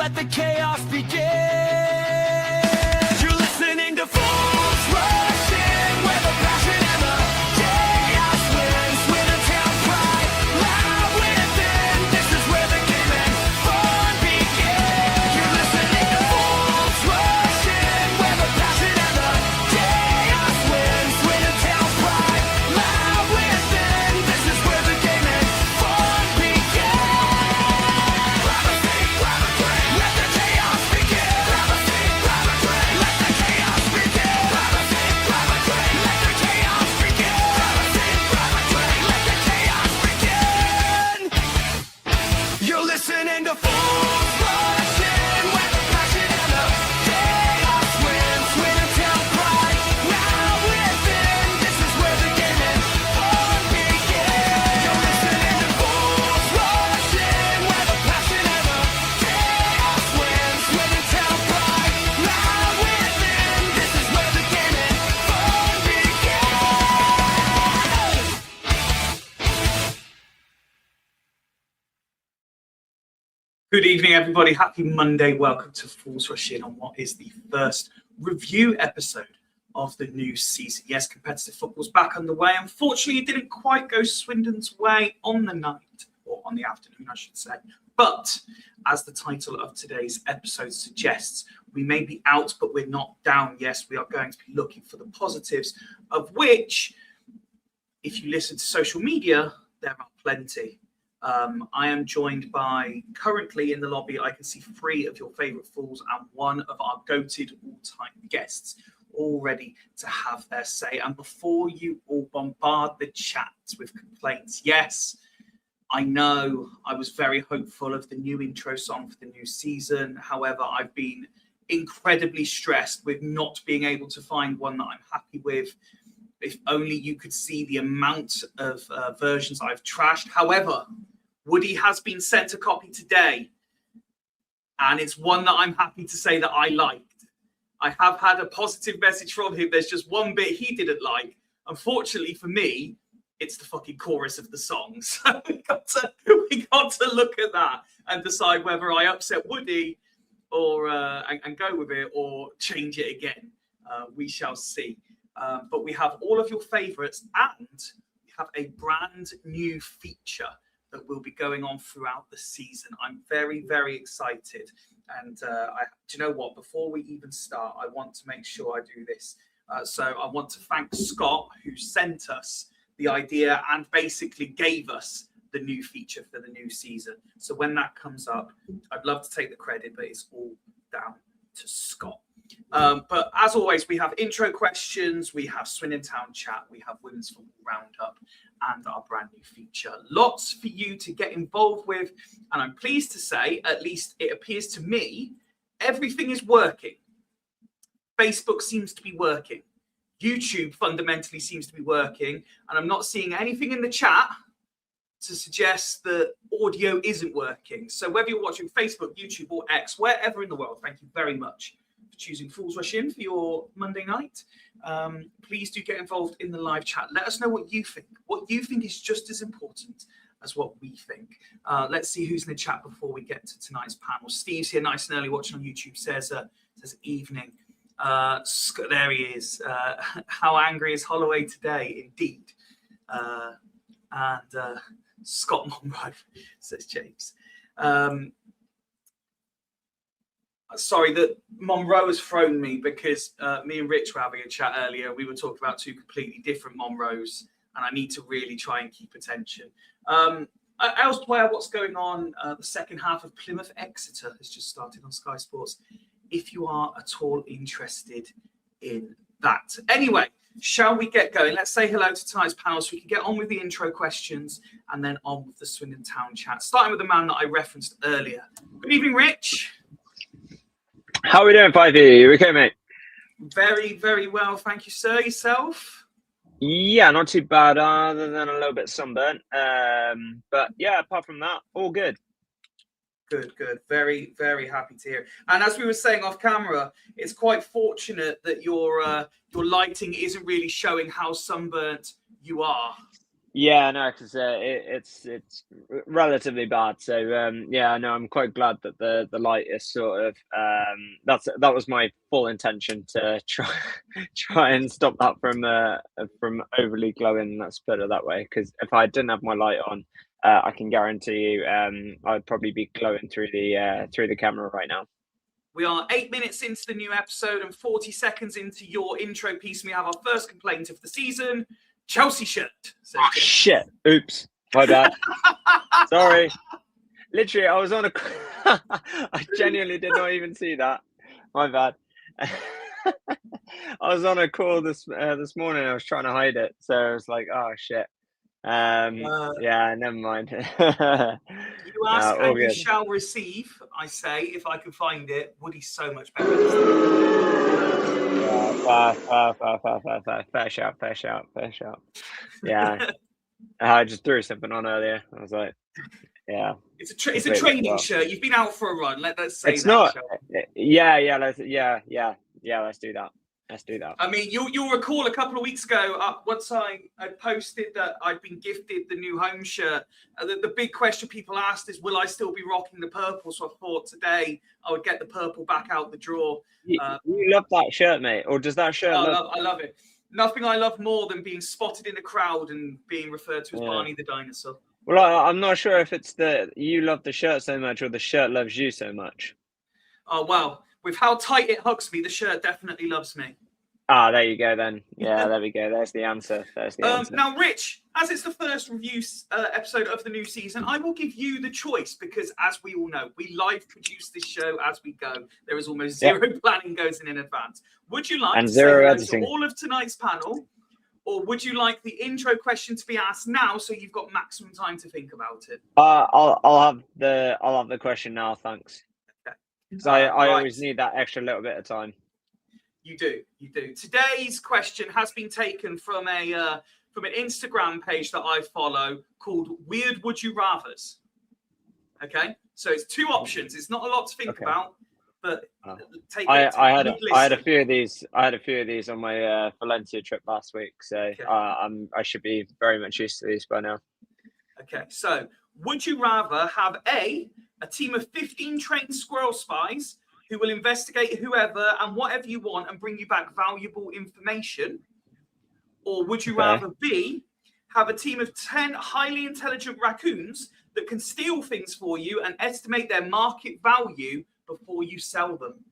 let the chaos begin. You're listening to Fools Rush In, where the passion and the chaos wins. With a town pride loud within, this is where the game and fun begin. You're listening to Fools Rush In, where the passion and the chaos wins. With a town pride loud within, this is where the game and fun begin. Grab a seat, grab a drink, let the chaos begin. Grab a seat, grab a drink, let the chaos begin. Grab a seat, grab a drink, let the chaos begin. Grab a seat, grab a drink, let the chaos begin. You're listening to Fools Rush In, where the passion and the chaos wins. With a town pride now within, this is where the game and fun begin. You're listening to Fools Rush In, where the passion and the chaos wins. With a town pride now within, this is where the game and fun begin. Good evening, everybody. Happy Monday. Welcome to Fools Rush In on what is the first review episode of the new season. Yes, competitive football's back underway. Unfortunately, it didn't quite go Swindon's way on the night, or on the afternoon, I should say. But as the title of today's episode suggests, we may be out, but we're not down. Yes, we are going to be looking for the positives, of which, if you listen to social media, there are plenty. I am joined by, currently in the lobby, I can see 3 of your favourite fools and 1 of our goated all-time guests, all ready to have their say. And before you all bombard the chat with complaints, yes, I know I was very hopeful of the new intro song for the new season. However, I've been incredibly stressed with not being able to find one that I'm happy with. If only you could see the amount of versions I've trashed. However, Woody has been sent a copy today, and it's one that I'm happy to say that I liked. I have had a positive message from him. There's just one bit he didn't like. Unfortunately for me, it's the fucking chorus of the song. So we got to look at that and decide whether I upset Woody or and go with it or change it again. We shall see. But we have all of your favourites, and we have a brand new feature that will be going on throughout the season. I'm very, very excited. And do you know what? Before we even start, I want to make sure I do this. So I want to thank Scott, who sent us the idea and basically gave us the new feature for the new season. So when that comes up, I'd love to take the credit, but it's all down to Scott. But as always, we have intro questions, we have Swindon Town chat, we have Women's Football Roundup, and our brand new feature. Lots for you to get involved with. And I'm pleased to say, at least it appears to me, everything is working. Facebook seems to be working. YouTube fundamentally seems to be working. And I'm not seeing anything in the chat to suggest that audio isn't working. So whether you're watching Facebook, YouTube, or X, wherever in the world, thank you very much for choosing Fools Rush In for your Monday night. Please do get involved in the live chat. Let us know what you think. What you think is just as important as what we think. Let's see who's in the chat before we get to tonight's panel. Steve's here nice and early watching on YouTube, says evening. There he is. How angry is Holloway today? Indeed. And Scott Monroe, says James. Sorry that Monroe has thrown me because me and Rich were having a chat earlier. We were talking about two completely different Monroes, and I need to really try and keep attention. Elsewhere, what's going on? The second half of Plymouth Exeter has just started on Sky Sports. If you are at all interested in that. Anyway, shall we get going? Let's say hello to tonight's panel so we can get on with the intro questions and then on with the Swindon Town chat. Starting with the man that I referenced earlier. Good evening, Rich. How are we doing, 5E? You okay, mate? Very, very well. Thank you, sir. Yourself? Yeah, not too bad, other than a little bit sunburnt. But yeah, apart from that, all good. Good. Very, very happy to hear. And as we were saying off camera, it's quite fortunate that your lighting isn't really showing how sunburnt you are. Yeah, no, because it's relatively bad. So yeah, no, I'm quite glad that the light is sort of that was my full intention to try and stop that from overly glowing. Let's put it that way. Because if I didn't have my light on, I can guarantee you, I'd probably be glowing through the camera right now. We are 8 minutes into the new episode and 40 seconds into your intro piece. And we have our first complaint of the season. Chelsea shirt. Oh, shit. Oops. My bad. Sorry. Literally, I was on a... I genuinely did not even see that. My bad. I was on a call this morning. I was trying to hide it. So I was like, oh, shit. Yeah, never mind. You ask and you good. shall receive, I say, if I can find it. Woody's so much better. Fair shout. Yeah. I just threw something on earlier. I was like, yeah. It's a training shirt. You've been out for a run. Let's say it's that, not. Yeah. Let's do that. I mean, you'll recall a couple of weeks ago, once I posted that I'd been gifted the new home shirt. The big question people asked is, will I still be rocking the purple? So I thought today I would get the purple back out the drawer. You love that shirt, mate? Or does that shirt I love it. Nothing I love more than being spotted in the crowd and being referred to as Barney the dinosaur. Well, I'm not sure if it's you love the shirt so much or the shirt loves you so much. Oh, well, with how tight it hugs me, the shirt definitely loves me. Ah, there you go then. Yeah, there we go. There's the answer. Now, Rich, as it's the first review episode of the new season, I will give you the choice because, as we all know, we live produce this show as we go. There is almost zero planning goes in advance. Would you like to say hello to all of tonight's panel, or would you like the intro question to be asked now so you've got maximum time to think about it? I'll have the question now, thanks. Okay. So I always need that extra little bit of time. You do. Today's question has been taken from an Instagram page that I follow called Weird Would You Rathers. Okay, so it's two options. It's not a lot to think about. but Oh. take I it. had a listen. few of these. I had a few of these on my Valencia trip last week, so Okay. I should be very much used to these by now. Okay, so would you rather have a team of 15 trained squirrel spies who will investigate whoever and whatever you want and bring you back valuable information, or would you Okay. rather B, have a team of 10 highly intelligent raccoons that can steal things for you and estimate their market value before you sell them?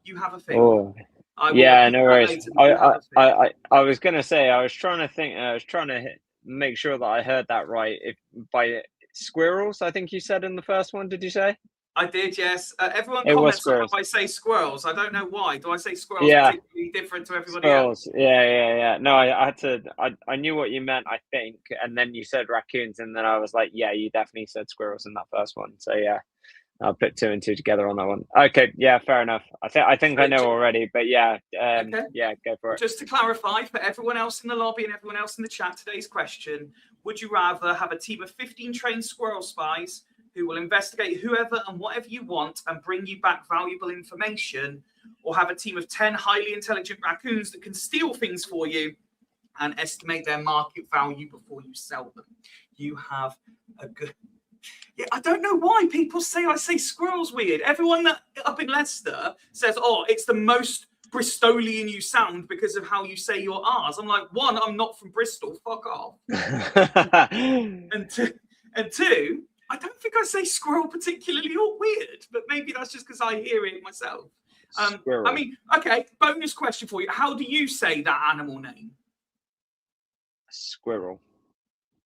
You have a thing. Oh, I will yeah, repeat no that worries. later, but you have a thing. I was gonna say I was trying to think. I was trying to make sure that I heard that right. If by squirrels, I think you said in the first one. Did you say? I did, yes. Everyone It was comments on squirrels. how I say squirrels. I don't know why. Do I say squirrels Yeah. particularly different to everybody else? Squirrels. Yeah. No, I had to. I knew what you meant, I think, and then you said raccoons, and then I was like, yeah, you definitely said squirrels in that first one. So yeah, I'll put 2 and 2 together on that one. Okay, yeah, fair enough. I think I know already, but yeah, Okay. yeah, go for it. Just to clarify for everyone else in the lobby and everyone else in the chat, today's question: would you rather have a team of 15 trained squirrel spies who will investigate whoever and whatever you want and bring you back valuable information, or have a team of 10 highly intelligent raccoons that can steal things for you and estimate their market value before you sell them? You have a good... Yeah, I don't know why people say I say squirrels weird. Everyone that up in Leicester says, oh, it's the most Bristolian you sound because of how you say your R's. I'm like, one, I'm not from Bristol, fuck off. And two, I don't think I say squirrel particularly or weird, but maybe that's just because I hear it myself. Squirrel. I mean, okay, bonus question for you. How do you say that animal name? Squirrel.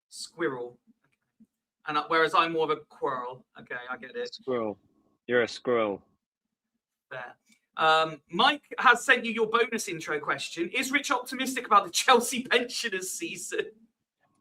Squirrel. And whereas I'm more of a quirrel. Okay, I get it. Squirrel. You're a squirrel. There. Mike has sent you your bonus intro question. Is Rich optimistic about the Chelsea pensioners season?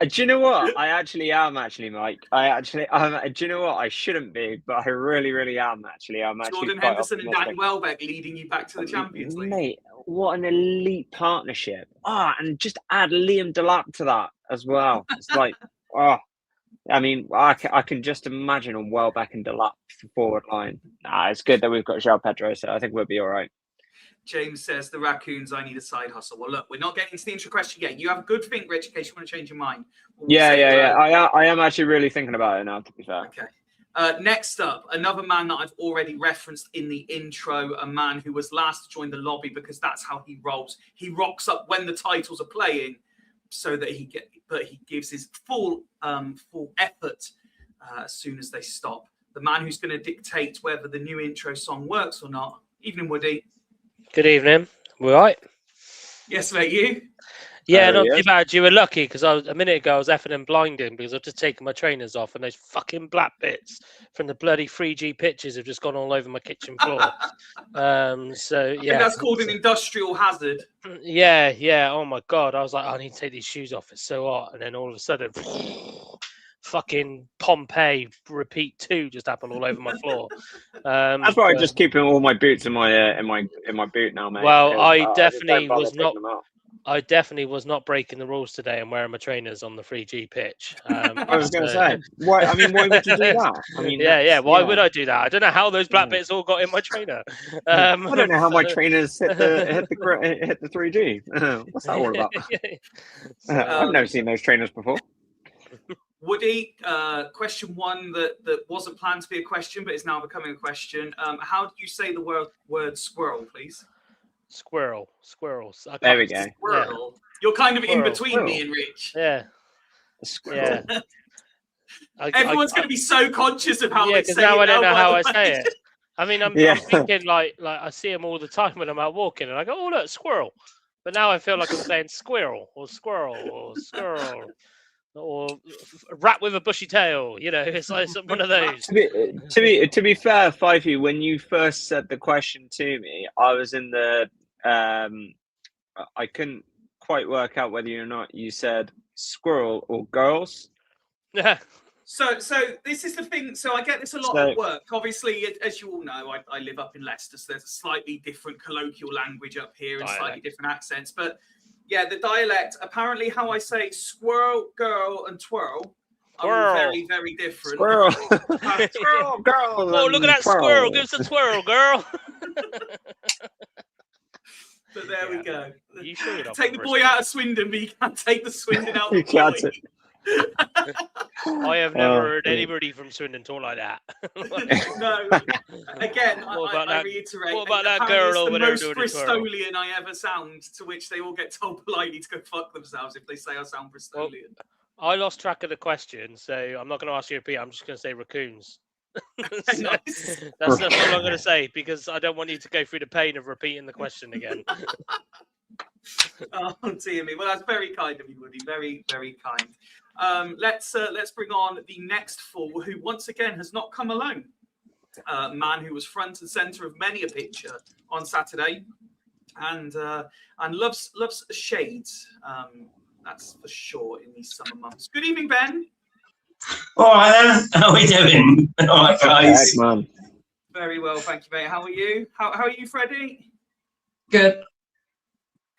Do you know what? I actually am, Mike. Do you know what? I shouldn't be, but I really am, actually. I'm actually Jordan quite Henderson and optimistic. Danny Welbeck leading you back to the Champions League. Mate, what an elite partnership. And just add Liam Delap to that as well. It's like, I mean, I can just imagine on Welbeck and Delap forward line. It's good that we've got João Pedro, so I think we'll be all right. James says, the raccoons, I need a side hustle. Well, look, we're not getting into the intro question yet. You have a good think, Rich, in case you want to change your mind. Yeah. I am actually really thinking about it now, to be fair. Okay. Next up, another man that I've already referenced in the intro, a man who was last to join the lobby because that's how he rolls. He rocks up when the titles are playing so that he gives his full effort as soon as they stop. The man who's going to dictate whether the new intro song works or not. Evening, Woody. Good evening. We all right? Yes, mate, you? Yeah, not too bad. You were lucky because a minute ago I was effing and blinding because I've just taken my trainers off and those fucking black bits from the bloody 3G pictures have just gone all over my kitchen floor. I think that's called an industrial hazard. Yeah. Oh my God. I was like, I need to take these shoes off. It's so hot. And then all of a sudden, fucking Pompeii repeat 2 just happened all over my floor. That's why I just keep all my boots in my boot now, mate. Well, I definitely was not breaking the rules today and wearing my trainers on the 3G pitch. I was going to say, why would you do that? I mean, why would I do that? I don't know how those black bits all got in my trainer. I don't know how my trainers hit the 3G. What's that all about? I've never seen those trainers before. Woody, question one that wasn't planned to be a question, but is now becoming a question. How do you say the word squirrel, please? Squirrels. There we go. Squirrel. Yeah. You're kind of in between me and Rich. Yeah. Squirrel. Yeah. Everyone's going to be so conscious of how they say it. Now I don't know how I say it. I mean, I'm thinking like I see them all the time when I'm out walking, and I go, "Oh look, squirrel!" But now I feel like I'm saying squirrel or squirrel or rat with a bushy tail. You know, it's like one of those. To be fair, Fifey, when you first said the question to me, I was in the. I couldn't quite work out whether or not you said squirrel or girls. Yeah. So this is the thing. So I get this a lot at work. Obviously, as you all know, I live up in Leicester, so there's a slightly different colloquial language up here and slightly different accents. But yeah, the dialect, apparently how I say squirrel, girl, and twirl are very, very different. Squirrel, squirrel, girl. Oh, look at that squirrel. Give us a twirl, girl. But there we Yeah. go. You sure you're not Take the from boy Bristol? out of Swindon, but you can't take the Swindon out You of the boy. can't. I have never Oh, heard dear. anybody from Swindon talk like that. No, again, What about I that- reiterate. what about that apparently girl it's over the there most doing the twirl? Bristolian I ever sound, to which they all get told politely to go fuck themselves if they say I sound Bristolian. I lost track of the question, so I'm not going to ask you to repeat. I'm just going to say raccoons. So, Nice. that's all I'm going to say because I don't want you to go through the pain of repeating the question again. Oh dear me. Well, that's very kind of you, Woody. Very, very kind. Let's bring on the next fool, who once again has not come alone. Man who was front and centre of many a picture on Saturday, and loves shades. That's for sure in these summer months. Good evening, Ben. All right, then. How are we doing? All right, guys. Man. Very well, thank you, mate. How are you? How are you, Freddie? Good.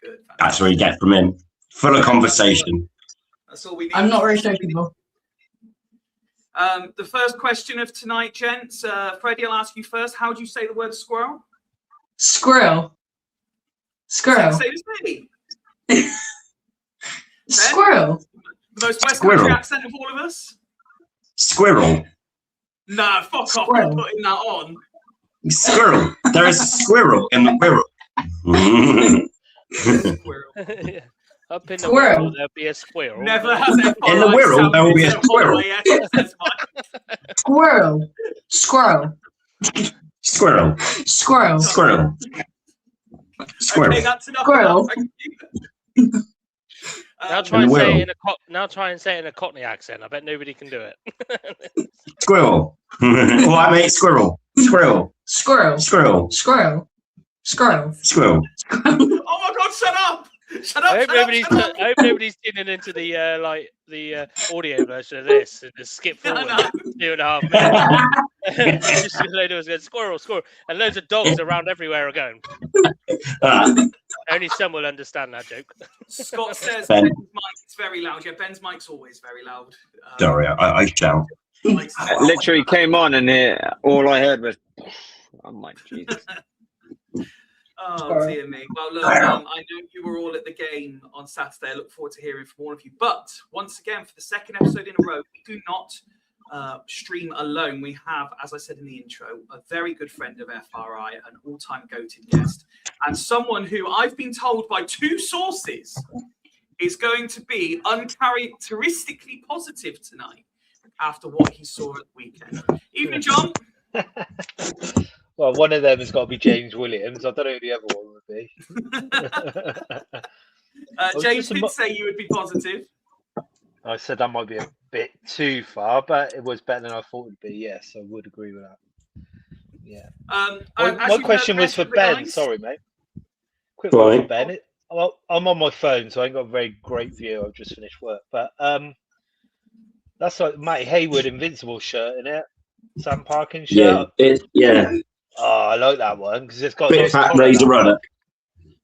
Good. That's what you get from him. Full of conversation. That's all we need. I'm not very sociable. The first question of tonight, gents. Freddie, I'll ask you first. How do you say the word squirrel? Squirrel. Squirrel. Say it as me. Squirrel. The most West Squirrel. Country accent of all of us. Squirrel. Nah, fuck off. Squirrel. I'm putting that on. Squirrel. There is a squirrel in the wirrel. Squirrel. Yeah. Up in the Squirrel. world, there'll be a squirrel. Never has it. In the wirrel, there will be a squirrel. Squirrel. Squirrel. Squirrel. Squirrel. Squirrel. Squirrel. Okay, that's enough. Squirrel. Thank you. Now try and the say world. it in a now try and say it in a Cockney accent. I bet nobody can do it. Squirrel. All right, mate. Squirrel. Squirrel. Squirrel. Squirrel. Squirrel. Squirrel. Squirrel. Oh my God! Shut up! Shut up! I hope Shut up! nobody's Shut up! I hope nobody's tuning into the audio version of this and just skip No, forward no. 2.5 minutes. Just a load of us going squirrel, squirrel, and loads of dogs around everywhere are going. Ah, Only some will understand that joke. Scott says Ben. Ben's mic is very loud. Yeah, Ben's mic's always very loud. sorry, I shall. Mike's- I literally came on and all I heard was, I'm like, Jesus. Oh dear me. Well, look, I know you were all at the game on Saturday. I look forward to hearing from all of you. But once again, for the second episode in a row, we do not stream alone. We have, as I said in the intro, a very good friend of FRI, an all-time goated guest, and someone who I've been told by two sources is going to be uncharacteristically positive tonight after what he saw at the weekend. Evening, John. Well, one of them has got to be James Williams. I don't know who the other one would be. James just a did mo- say you would be positive. I said that might be a bit too far, but it was better than I thought it would be. Yes, I would agree with that. Yeah. As My question you've was for heard, Ben. guys- Sorry, mate. Quick Go one on. for Ben. Well, I'm on my phone, so I ain't got a very great view. I've just finished work, but that's like Matty Hayward Invincible shirt, isn't it? Sam Parkin shirt. Yeah. Oh, I like that one because it's got a Bit nice fat collar, Razor that one. Ruddock.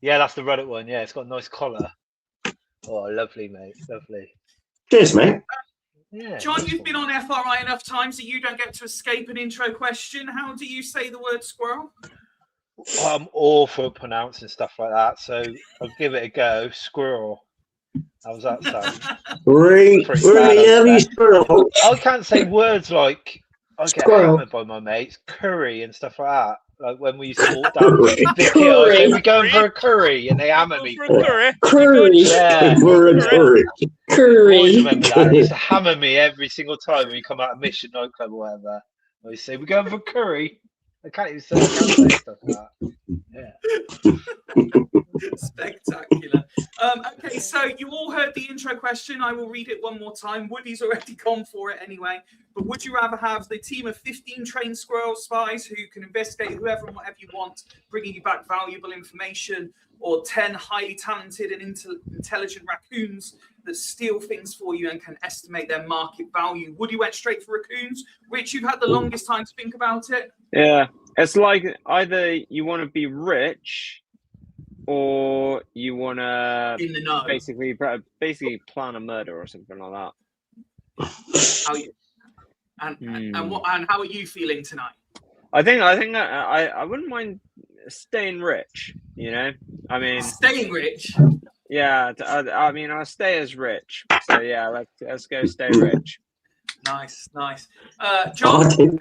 Yeah, that's the Ruddock one. Yeah, it's got a nice collar. Oh, lovely, mate. Lovely. Cheers, mate. Yeah. John, nice you've one. been on FRI enough times that you don't get to escape an intro question. How do you say the word squirrel? I'm awful at pronouncing stuff like that, so I'll give it a go. Squirrel. How's that sound? Really Pretty bad, yummy isn't squirrel. I can't say words like I get Squirrel. hammered by my mates, curry and stuff like that. Like when we used to walk down Curry. the kit, I say, we're going for a curry, and they hammer me. For a for it. curry. Curry. Yeah. For a curry. I always Curry. remember that. They used to hammer me every single time when we come out of Mission nightclub or whatever. They say, we're going for curry. I can't even say, stuff like that. Yeah. Spectacular. Okay, so you all heard the intro question. I will read it one more time. Woody's already gone for it anyway. But would you rather have the team of 15 trained squirrel spies who can investigate whoever and whatever you want, bringing you back valuable information, or 10 highly talented and intelligent raccoons that steal things for you and can estimate their market value? Woody went straight for raccoons. Rich, you've had the longest time to think about it. Yeah, it's like either you want to be rich or you want to In the know. basically plan a murder or something like that. How you, and how are you feeling tonight? I think I wouldn't mind staying rich. You know, I mean, Staying rich. yeah. I mean, I'll stay as rich. So yeah, let's go stay rich. Nice. John,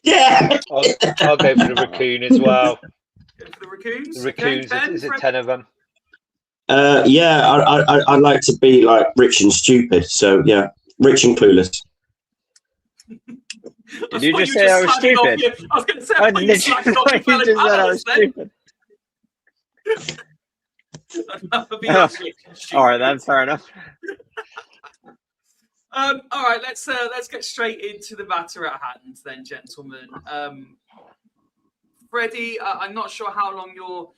Yeah. I'll go for the raccoon as well. go for the raccoons. The raccoons, Ben, is it Fred? 10 of them? Yeah, I'd like to be like rich and stupid. So yeah, rich and clueless. Did you just say I was stupid? I was going to say, I I thought you slagged off your literally fellow just said I was panelists stupid. then. That would be actually stupid. All right, then, fair enough. All right, let's get straight into the matter at hand, then, gentlemen. Freddie, I'm not sure how long you're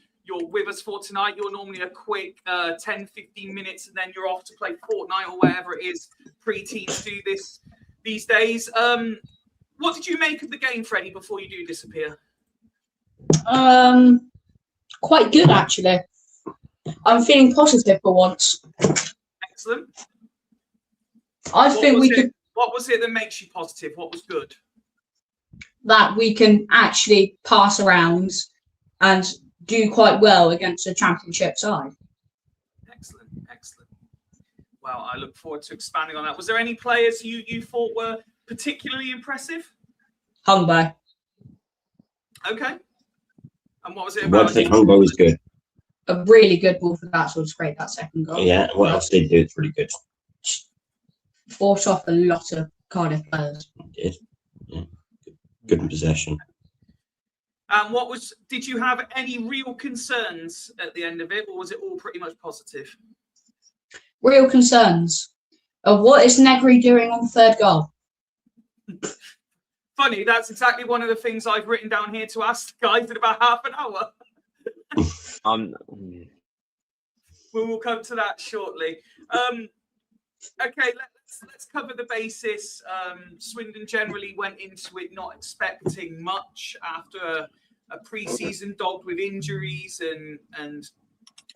with us for tonight. You're normally a quick 10, 15 minutes, and then you're off to play Fortnite or whatever it is pre-teens do this these days. What did you make of the game, Freddie, before you do disappear? Quite good actually. I'm feeling positive for once. Excellent. I think What was it that makes you positive? What was good? that we can actually pass around and do quite well against a championship side. Excellent. Well, I look forward to expanding on that. Was there any players you thought were particularly impressive? Hungbo. Okay. And what was it I about? think Hungbo was good. A really good ball for that sort of scrape that second goal. Yeah. What else did he do? It's really good. Fought off a lot of Cardiff players. Did. Yeah. Good in possession. And did you have any real concerns at the end of it, or was it all pretty much positive? Real concerns of what is Negri doing on the third goal? Funny, that's exactly one of the things I've written down here to ask the guys in about half an hour. We will come to that shortly. Okay, let's cover the basis. Swindon generally went into it not expecting much after a pre-season dogged with injuries and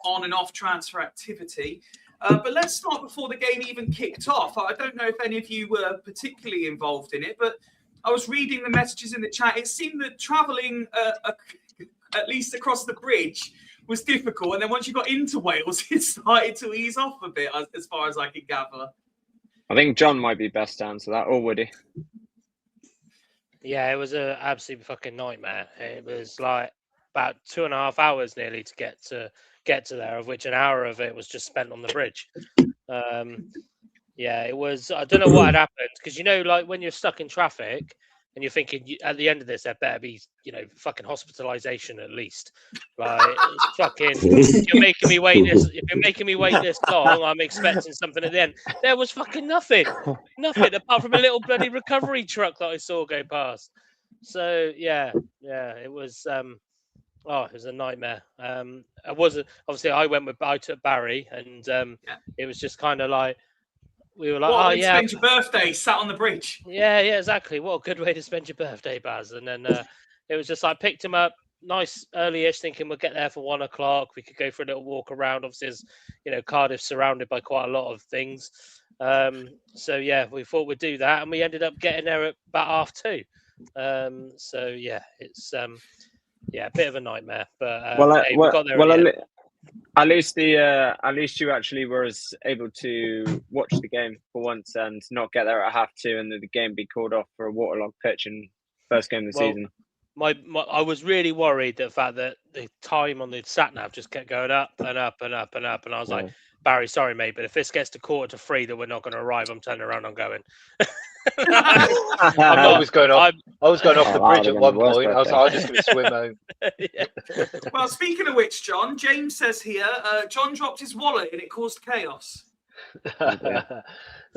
on and off transfer activity. But let's start before the game even kicked off. I don't know if any of you were particularly involved in it, but I was reading the messages in the chat. It seemed that travelling at least across the bridge was difficult. And then once you got into Wales, it started to ease off a bit, as far as I could gather. I think John might be best to answer that, or Woody. Yeah, it was an absolute fucking nightmare. It was like about 2.5 hours nearly to get to there, of which an hour of it was just spent on the bridge. Yeah, it was. I don't know what had happened because like when you're stuck in traffic and you're thinking at the end of this there better be fucking hospitalization at least. Like it's fucking. If you're making me wait this long, I'm expecting something at the end. There was fucking nothing apart from a little bloody recovery truck that I saw go past. So yeah, it was. It was a nightmare. I wasn't obviously. I took Barry, and it was just kind of like we were like, spend your birthday sat on the bridge. Yeah, exactly. What a good way to spend your birthday, Baz. And then it was just like picked him up nice early-ish, thinking we'll get there for 1 o'clock. We could go for a little walk around. Obviously, as Cardiff's surrounded by quite a lot of things. So yeah, we thought we'd do that, and we ended up getting there at about 2:30. So yeah, it's a bit of a nightmare, but we got there. At least you actually were able to watch the game for once and not get there at 2:30 and the game be called off for a waterlogged pitch in first game of the season. I was really worried the fact that the time on the sat nav just kept going up and up and up and up, and I was like, Barry, sorry mate, but if this gets to 2:45 that we're not going to arrive, I'm turning around, I'm going. I was going off the bridge at one point. I was like, I'm just going to swim home. Well, speaking of which, John, James says here, John dropped his wallet and it caused chaos.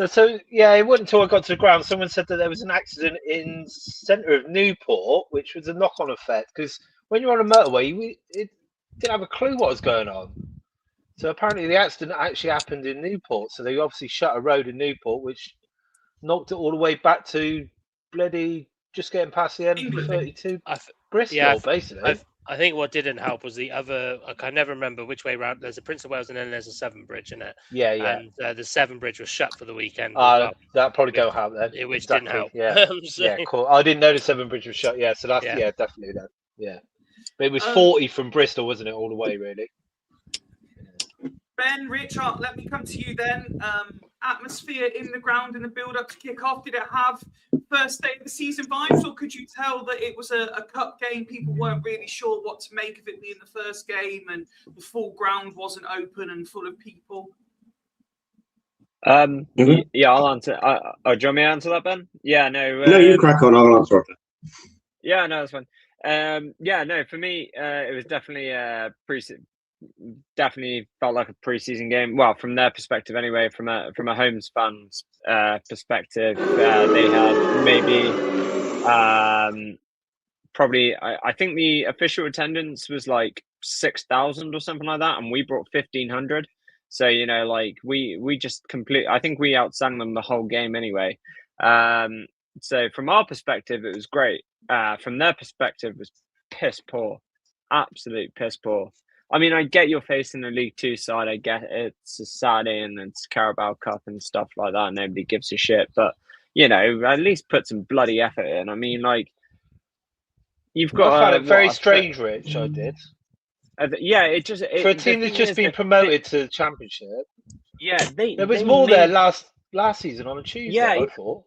So yeah, it wasn't until I got to the ground. Someone said that there was an accident in centre of Newport, which was a knock-on effect because when you're on a motorway, it didn't have a clue what was going on. So apparently the accident actually happened in Newport. So they obviously shut a road in Newport, which knocked it all the way back to bloody just getting past the M32 Bristol, basically. I think what didn't help was the other. I can never remember which way round. There's a Prince of Wales and then there's a Severn Bridge in it. Yeah. And the Severn Bridge was shut for the weekend. That probably don't help then. Which didn't help. Yeah. Yeah, cool. I didn't know the Severn Bridge was shut. Yeah, so that's definitely that. Yeah. But it was 40 from Bristol, wasn't it, all the way, really? Ben, Richard, let me come to you then. Atmosphere in the ground in the build-up to kick-off. Did it have first day of the season vibes, or could you tell that it was a cup game? People weren't really sure what to make of it being the first game, and the full ground wasn't open and full of people. Yeah, I'll answer. Do you want me to answer that, Ben? Yeah, no. No, you crack on. I'll answer it. Yeah, no, that's fine. Yeah, no, for me, it was definitely definitely felt like a pre-season game. Well, from their perspective, anyway. From a Holmes fans' perspective, they had maybe probably. I think the official attendance was like 6,000 or something like that, and we brought 1,500. So like we just I think we outsang them the whole game anyway. So from our perspective, it was great. From their perspective, it was piss poor, absolute piss poor. I mean, I get you're facing the League Two side. I get it's a Saturday and it's Carabao Cup and stuff like that. Nobody gives a shit, but at least put some bloody effort in. I mean, like you've got. I found it very strange, Rich. I did. Yeah, for a team that's just been promoted to the Championship. Yeah, there was more there last season on a Tuesday. Yeah, I thought.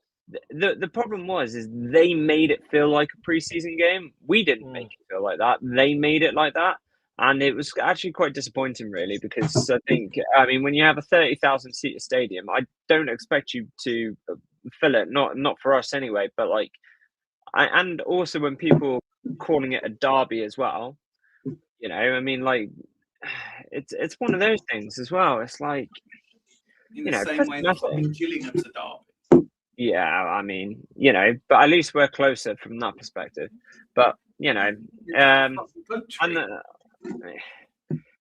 The problem is they made it feel like a preseason game. We didn't make it feel like that. They made it like that, and it was actually quite disappointing, really, because I mean, when you have a 30,000 seat stadium, I don't expect you to fill it. Not for us anyway. But and also when people calling it a derby as well. I mean, like, it's one of those things as well. It's like, in the same way that fucking Gillingham's a derby. Yeah, I mean, but at least we're closer from that perspective. But and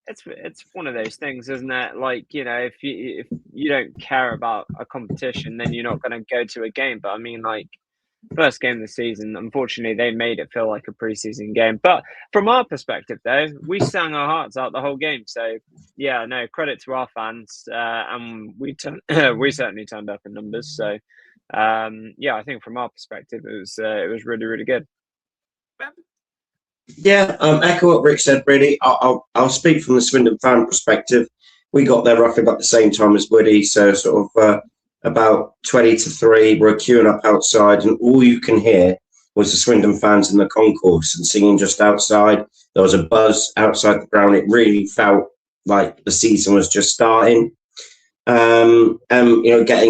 it's one of those things, isn't it? Like, if you don't care about a competition, then you're not going to go to a game. But I mean, like. First game of the season, unfortunately, they made it feel like a preseason game. But from our perspective, though, we sang our hearts out the whole game. So, yeah, no, credit to our fans. And we certainly turned up in numbers. So, yeah, I think from our perspective, it was really, really good. Yeah, echo what Rich said, really. I'll speak from the Swindon fan perspective. We got there roughly about the same time as Woody. So, sort of... about 20 to 3, we're queuing up outside, and all you can hear was the Swindon fans in the concourse and singing just outside. There was a buzz outside the ground. It really felt like the season was just starting. Getting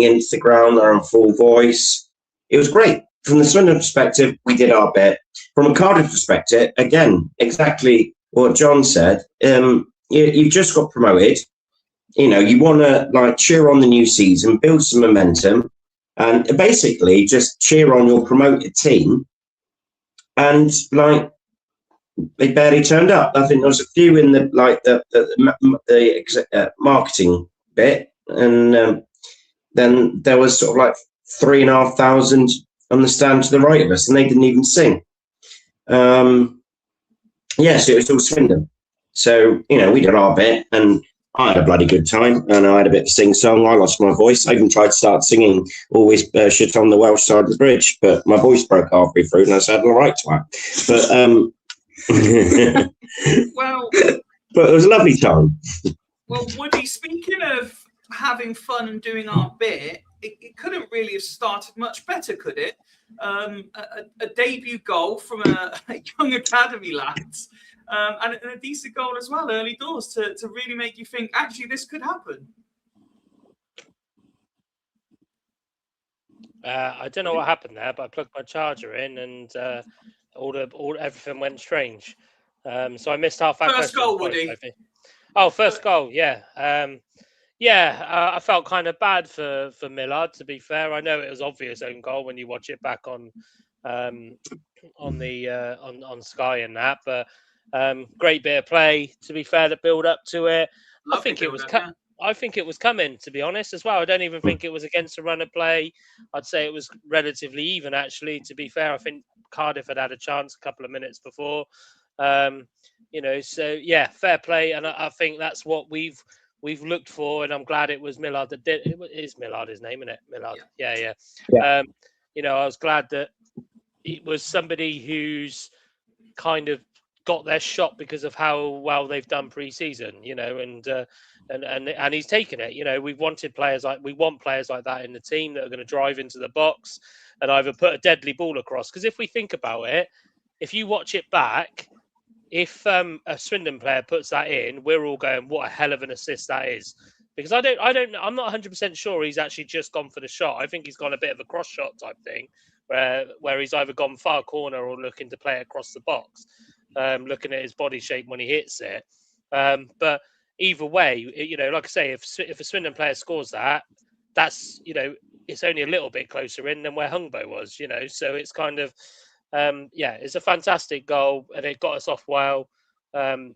into the ground there in full voice. It was great. From the Swindon perspective, we did our bit. From a Cardiff perspective, again, exactly what John said. You've just got promoted. You want to cheer on the new season, build some momentum, and basically just cheer on your promoted team. And they barely turned up. I think there was a few in the marketing bit, and then there was sort of 3,500 on the stand to the right of us, and they didn't even sing. So it was all Swindon. So we did our bit, and I had a bloody good time, and I had a bit of sing-song. I lost my voice. I even tried to start singing Always Shit on the Welsh Side of the Bridge, but my voice broke halfway through, and I said, all right, twat. But, but it was a lovely time. Well, Woody, speaking of having fun and doing our bit, it couldn't really have started much better, could it? A debut goal from a young academy lads. And a decent goal as well, early doors, to really make you think, actually, this could happen. I don't know what happened there, but I plugged my charger in, and everything went strange. So I missed half that. First goal, Woody. First goal, yeah. I felt kind of bad for Millard, to be fair. I know it was obvious own goal when you watch it back on Sky and that, but. Great bit of play, to be fair, to build up to it. I think it was coming, to be honest, as well. I don't even think it was against a run of play. I'd say it was relatively even, actually, to be fair. I think Cardiff had a chance a couple of minutes before. So, yeah, fair play. And I think that's what we've looked for, and I'm glad it was Millard that did it. Is Millard his name, isn't it? Millard. Yeah. I was glad that it was somebody who's kind of got their shot because of how well they've done pre-season, you know, and he's taken it. You know, we want players like that in the team that are going to drive into the box and either put a deadly ball across. Because if we think about it, if you watch it back, if a Swindon player puts that in, we're all going, "What a hell of an assist that is!" Because I'm not 100% sure he's actually just gone for the shot. I think he's gone a bit of a cross shot type thing, where he's either gone far corner or looking to play across the box, looking at his body shape when he hits it. But either way, you know, like I say, if a Swindon player scores that, that's, you know, it's only a little bit closer in than where Hungbo was, you know. So it's kind of, it's a fantastic goal and it got us off well. And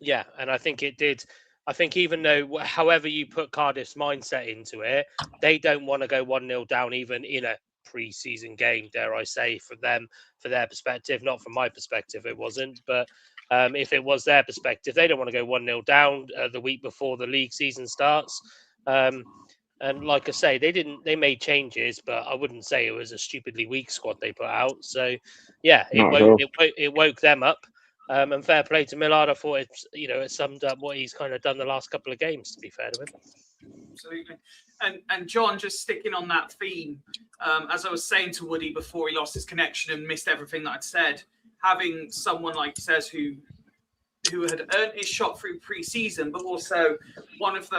I think it did. I think even though, however you put Cardiff's mindset into it, they don't want to go 1-0 down even in a pre-season game, dare I say, for them, for their perspective. Not from my perspective, it wasn't. But if it was their perspective, they don't want to go 1-0 down the week before the league season starts. And like I say, they made changes, but I wouldn't say it was a stupidly weak squad they put out. So, yeah, it woke them up. And fair play to Millard. I thought it summed up what he's kind of done the last couple of games, to be fair to him. Absolutely. And John, just sticking on that theme, as I was saying to Woody before he lost his connection and missed everything that I'd said, having someone like Says who had earned his shot through pre-season, but also one of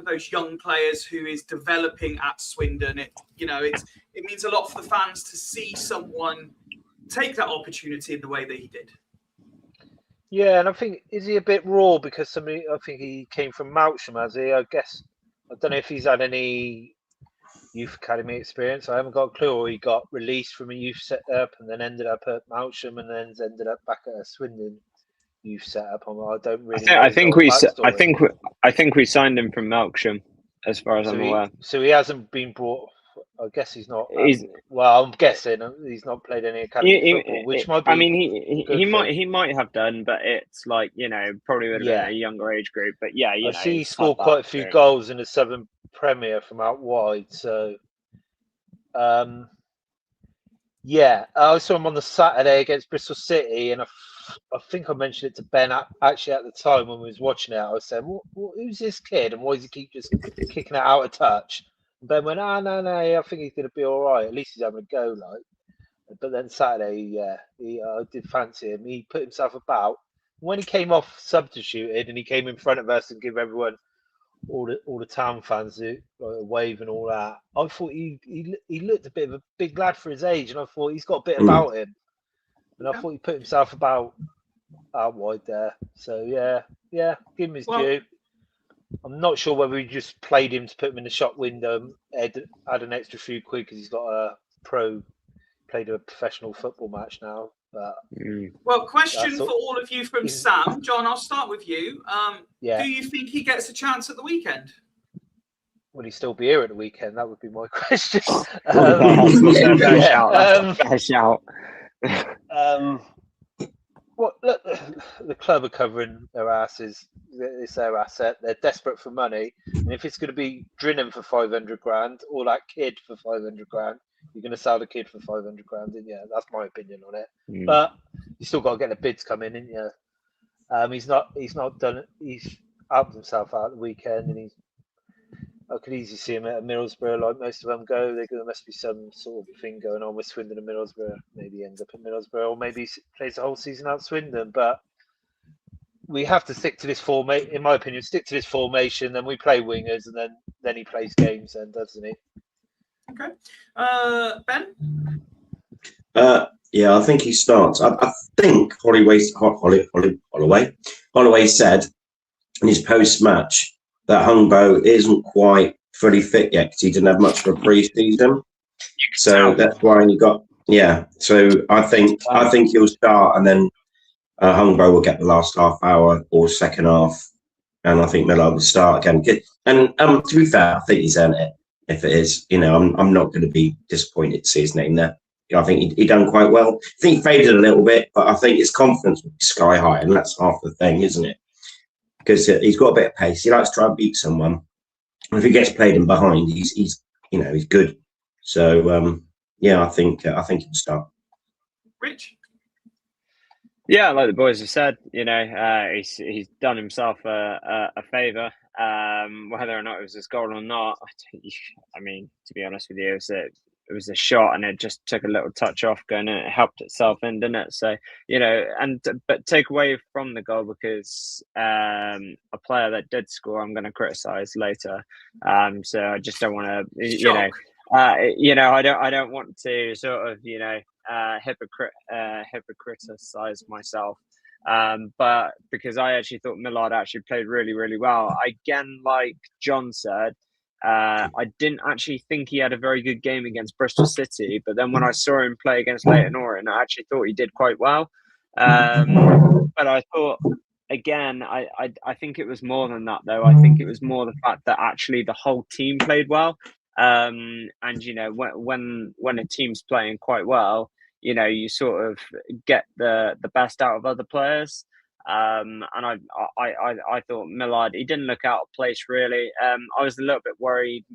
those young players who is developing at Swindon. It means a lot for the fans to see someone take that opportunity in the way that he did. Yeah, and I think, is he a bit raw because I think he came from Melksham, has he? I guess, I don't know if he's had any youth academy experience. I haven't got a clue. Or he got released from a youth setup and then ended up at Melksham and then ended up back at a Swindon youth setup. I don't really. I think we signed him from Melksham, as far as I'm aware. So he hasn't been brought. I guess he's not. I'm guessing he's not played any academy football, which might be. I mean, he might have done, but it's like, you know, probably would have been a younger age group. But yeah, I see he scored quite a few goals in the Southern Premier from out wide. So, I saw him on the Saturday against Bristol City, and I think I mentioned it to Ben actually at the time when we was watching it. I was saying, "Who's this kid, and why does he keep just kicking it out of touch?" Ben went, no, I think he's going to be all right. At least he's having a go, like. But then Saturday, I did fancy him. He put himself about. When he came off substituted and he came in front of us and gave everyone, all the town fans, a wave and all that, I thought he looked a bit of a big lad for his age, and I thought he's got a bit about him. And I thought he put himself about out wide there. So, yeah, give him his due. I'm not sure whether we just played him to put him in the shop window, add an extra few quid because he's got played a professional football match now. But well, question for all of you from Sam. John, I'll start with you. Do you think he gets a chance at the weekend? Will he still be here at the weekend? That would be my question. Shout. Well, look, the club are covering their asses. It's their asset. They're desperate for money, and if it's going to be Drinham for 500 grand or that kid for 500 grand, you're going to sell the kid for 500 grand, and that's my opinion on it. But you still got to get the bids come in, ain't you? He's not done it. He's helped himself out the weekend, and I could easily see him at Middlesbrough, like most of them go. There must be some sort of thing going on with Swindon and Middlesbrough. Maybe he ends up at Middlesbrough, or maybe he plays the whole season out Swindon. But we have to stick to this formation, in my opinion. Stick to this formation, then we play wingers, and then he plays games, then doesn't he? Okay, Ben. I think he starts. I think Holloway said in his post-match that Hungbo isn't quite fully fit yet because he didn't have much of a pre-season. So that's why he got So I think he'll start, and then Hungbo will get the last half hour or second half, and I think Miller will start again. And to be fair, I think he's earned it. If it is, I'm not going to be disappointed to see his name there. I think he done quite well. I think he faded a little bit, but I think his confidence will be sky high, and that's half the thing, isn't it? Because he's got a bit of pace. He likes to try and beat someone. And if he gets played in behind, he's good. So I think he'll start. Rich. Yeah, like the boys have said, he's done himself a favour. Whether or not it was his goal or not, I mean, to be honest with you, it was a shot and it just took a little touch off going and it helped itself in, didn't it? So, but take away from the goal because a player that did score, I'm going to criticise later. So I just don't want to, Shock. I don't want to sort of, hypocriticize myself. But because I actually thought Millard actually played really, really well. Again, like John said, I didn't actually think he had a very good game against Bristol City, but then when I saw him play against Leyton Orient, I actually thought he did quite well. But I thought, again, I think it was more than that, though. I think it was more the fact that actually the whole team played well. And when a team's playing quite well, you sort of get the best out of other players. And I thought Millard, he didn't look out of place really. I was a little bit worried.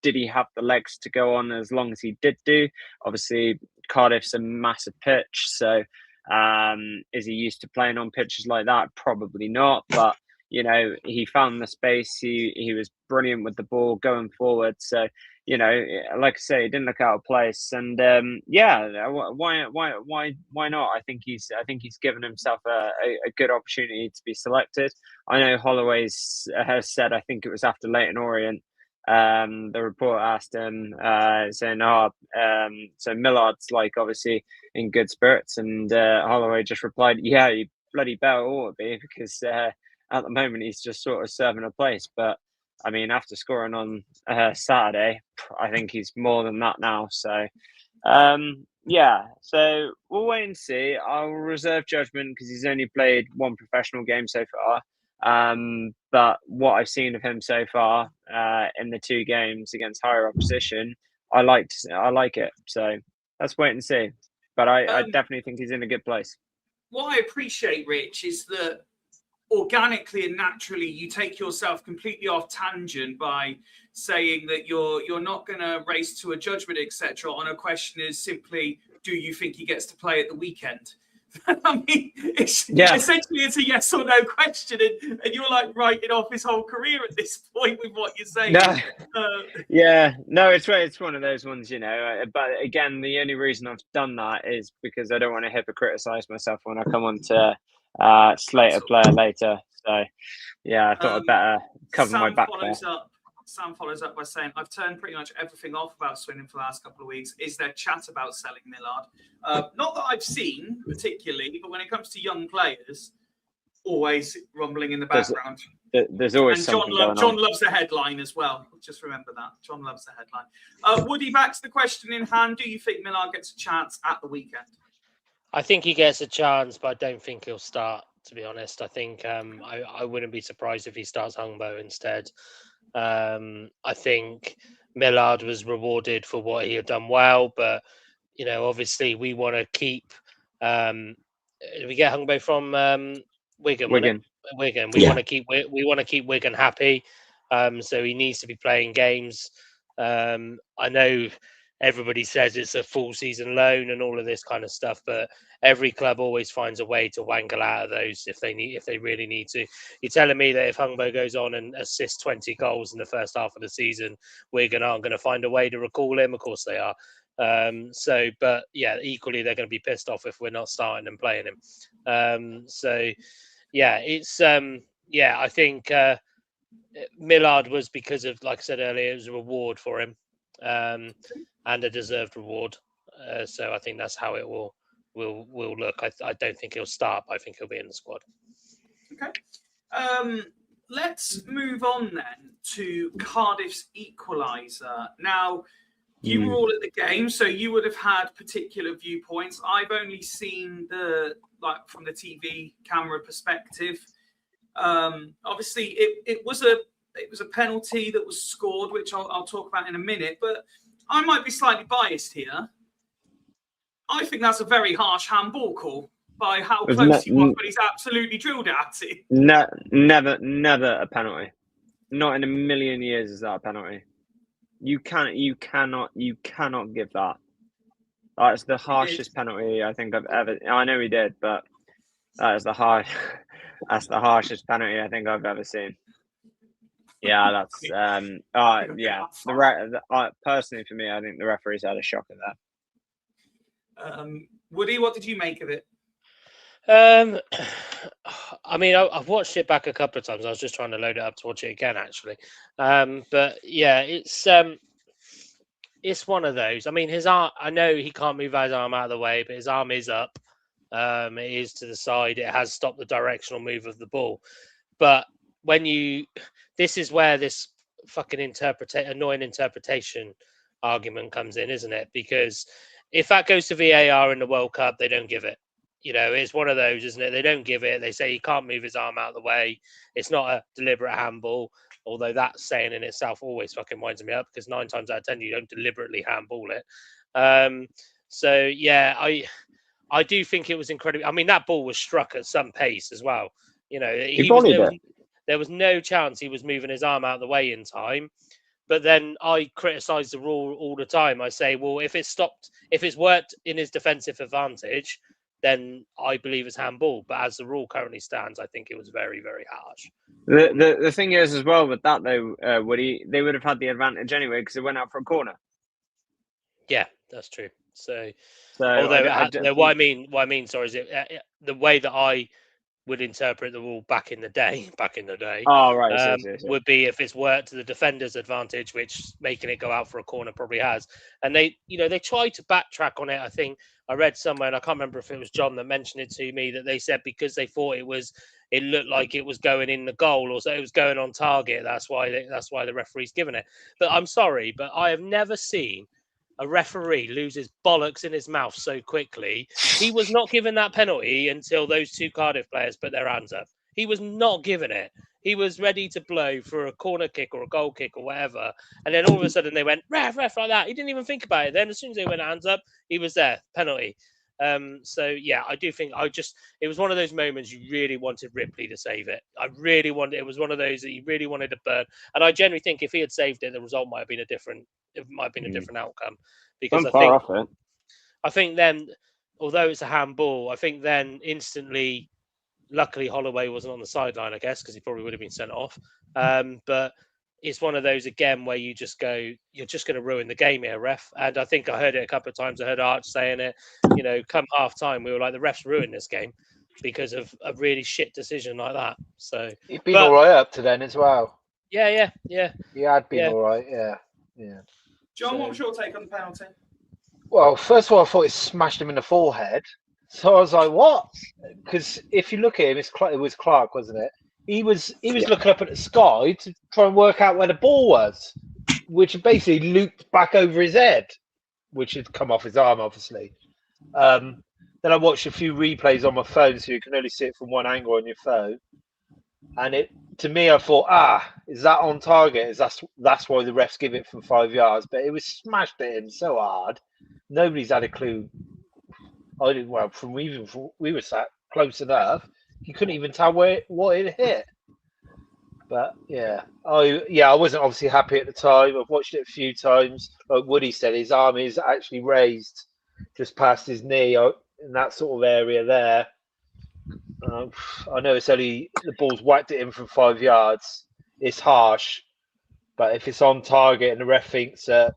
Did he have the legs to go on as long as he did do? Obviously, Cardiff's a massive pitch, so is he used to playing on pitches like that? Probably not, but he found the space. He was brilliant with the ball going forward. So, like I say, he didn't look out of place. And why not? I think he's given himself a good opportunity to be selected. I know Holloway's has said, I think it was after Leyton Orient, the reporter asked him, saying, so Millard's like obviously in good spirits, and Holloway just replied, yeah, you bloody better ought to be, because at the moment he's just sort of serving a place. But I mean, after scoring on Saturday, I think he's more than that now. So so we'll wait and see. I'll reserve judgment because he's only played one professional game so far. But what I've seen of him so far in the two games against higher opposition, I like it. So let's wait and see. But I definitely think he's in a good place. What I appreciate, Rich, is that organically and naturally you take yourself completely off tangent by saying that you're not going to race to a judgment, etc., on a question is simply, do you think he gets to play at the weekend? I mean, essentially it's a yes or no question, and you're like writing off his whole career at this point with what you're saying. No, it's one of those ones, but again, the only reason I've done that is because I don't want to hypocriticize myself when I come on to slate a player later. So yeah, I thought I'd better cover my back there. Sam follows up by saying, I've turned pretty much everything off about Swindon for the last couple of weeks. Is there chat about selling Millard? Not that I've seen particularly, but when it comes to young players, always rumbling in the background. There's always and something going on. John loves the headline as well. Just remember that. John loves the headline. Woody, back to the question in hand. Do you think Millard gets a chance at the weekend? I think he gets a chance, but I don't think he'll start, to be honest. I think I wouldn't be surprised if he starts Hungbo instead. I think Millard was rewarded for what he had done well, but obviously we want to keep. Did we get Hungbo from Wigan? Wigan. We want to keep Wigan happy. So he needs to be playing games. I know everybody says it's a full season loan and all of this kind of stuff, but every club always finds a way to wangle out of those if they really need to. You're telling me that if Hungbo goes on and assists 20 goals in the first half of the season, Wigan aren't going to find a way to recall him? Of course they are. But yeah, equally they're going to be pissed off if we're not starting and playing him. I think Millard was, because of, like I said earlier, it was a reward for him. And a deserved reward. So I think that's how it will look. I don't think he'll start, but I think he'll be in the squad. Okay. Let's move on then to Cardiff's equaliser. Now, you were all at the game, so you would have had particular viewpoints. I've only seen from the TV camera perspective. Obviously, it was a penalty that was scored, which I'll talk about in a minute, but I might be slightly biased here. I think that's a very harsh handball call by how close he was, but he's absolutely drilled it at it. Never a penalty. Not in a million years is that a penalty. You cannot give that. That's the harshest penalty I think I've ever. I know he did, but That is the harsh. That's the harshest penalty I think I've ever seen. Yeah, that's yeah. Personally for me, I think the referees had a shocker there. Woody, what did you make of it? I mean, I've watched it back a couple of times. I was just trying to load it up to watch it again, actually. But yeah, it's one of those. I mean, his arm. I know he can't move his arm out of the way, but his arm is up. It is to the side. It has stopped the directional move of the ball. But this is where this fucking annoying interpretation argument comes in, isn't it? Because if that goes to VAR in the World Cup, they don't give it. You know, it's one of those, isn't it? They don't give it. They say he can't move his arm out of the way. It's not a deliberate handball, although that saying in itself always fucking winds me up because 9 times out of 10 you don't deliberately handball it. So yeah, I do think it was incredible. I mean, that ball was struck at some pace as well. You know, there was no chance he was moving his arm out of the way in time. But then I criticise the rule all the time. I say, well, if it's worked in his defensive advantage, then I believe it's handball. But as the rule currently stands, I think it was very, very harsh. The thing is as well with that though, Woody, they would have had the advantage anyway because it went out for a corner. Yeah, that's true. So although what I mean, sorry, is the way that I would interpret the rule back in the day. Oh, right. Would be if it's worked to the defender's advantage, which making it go out for a corner probably has. And they tried to backtrack on it. I think I read somewhere, and I can't remember if it was John that mentioned it to me, that they said because they thought it looked like it was going in the goal, or so it was going on target. That's why the referee's given it. But I'm sorry, but I have never seen a referee lose his bollocks in his mouth so quickly. He was not given that penalty until those 2 Cardiff players put their hands up. He was not given it. He was ready to blow for a corner kick or a goal kick or whatever. And then all of a sudden they went, ref, like that. He didn't even think about it. Then as soon as they went hands up, he was there. Penalty. So yeah, I do think it was one of those moments you really wanted Ripley to save it. It was one of those that you really wanted to burn. And I genuinely think if he had saved it, the result might have been a different outcome. Because I think then, although it's a handball, I think then instantly, luckily Holloway wasn't on the sideline, I guess, because he probably would have been sent off. But it's one of those again where you just go, you're just going to ruin the game here, ref. And I think I heard it a couple of times. I heard Arch saying it. You know, come half time, we were like, the refs ruined this game because of a really shit decision like that. So he'd been all right up to then as well. Yeah. He had been all right. Yeah. John, what was your take on the penalty? Well, first of all, I thought it smashed him in the forehead. So I was like, what? Because if you look at him, it was Clark, wasn't it? He was looking up at the sky to try and work out where the ball was, which basically looped back over his head, which had come off his arm, obviously. Then I watched a few replays on my phone, so you can only see it from one angle on your phone. And to me, I thought, is that on target? That's why the refs give it from 5 yards. But it was smashed at him so hard, nobody's had a clue. I didn't. Well, we were sat close enough, you couldn't even tell what it hit. But yeah, I wasn't obviously happy at the time. I've watched it a few times. Like Woody said, his arm is actually raised just past his knee in that sort of area there. I know it's only the ball's whacked at him from 5 yards. It's harsh, but if it's on target and the ref thinks that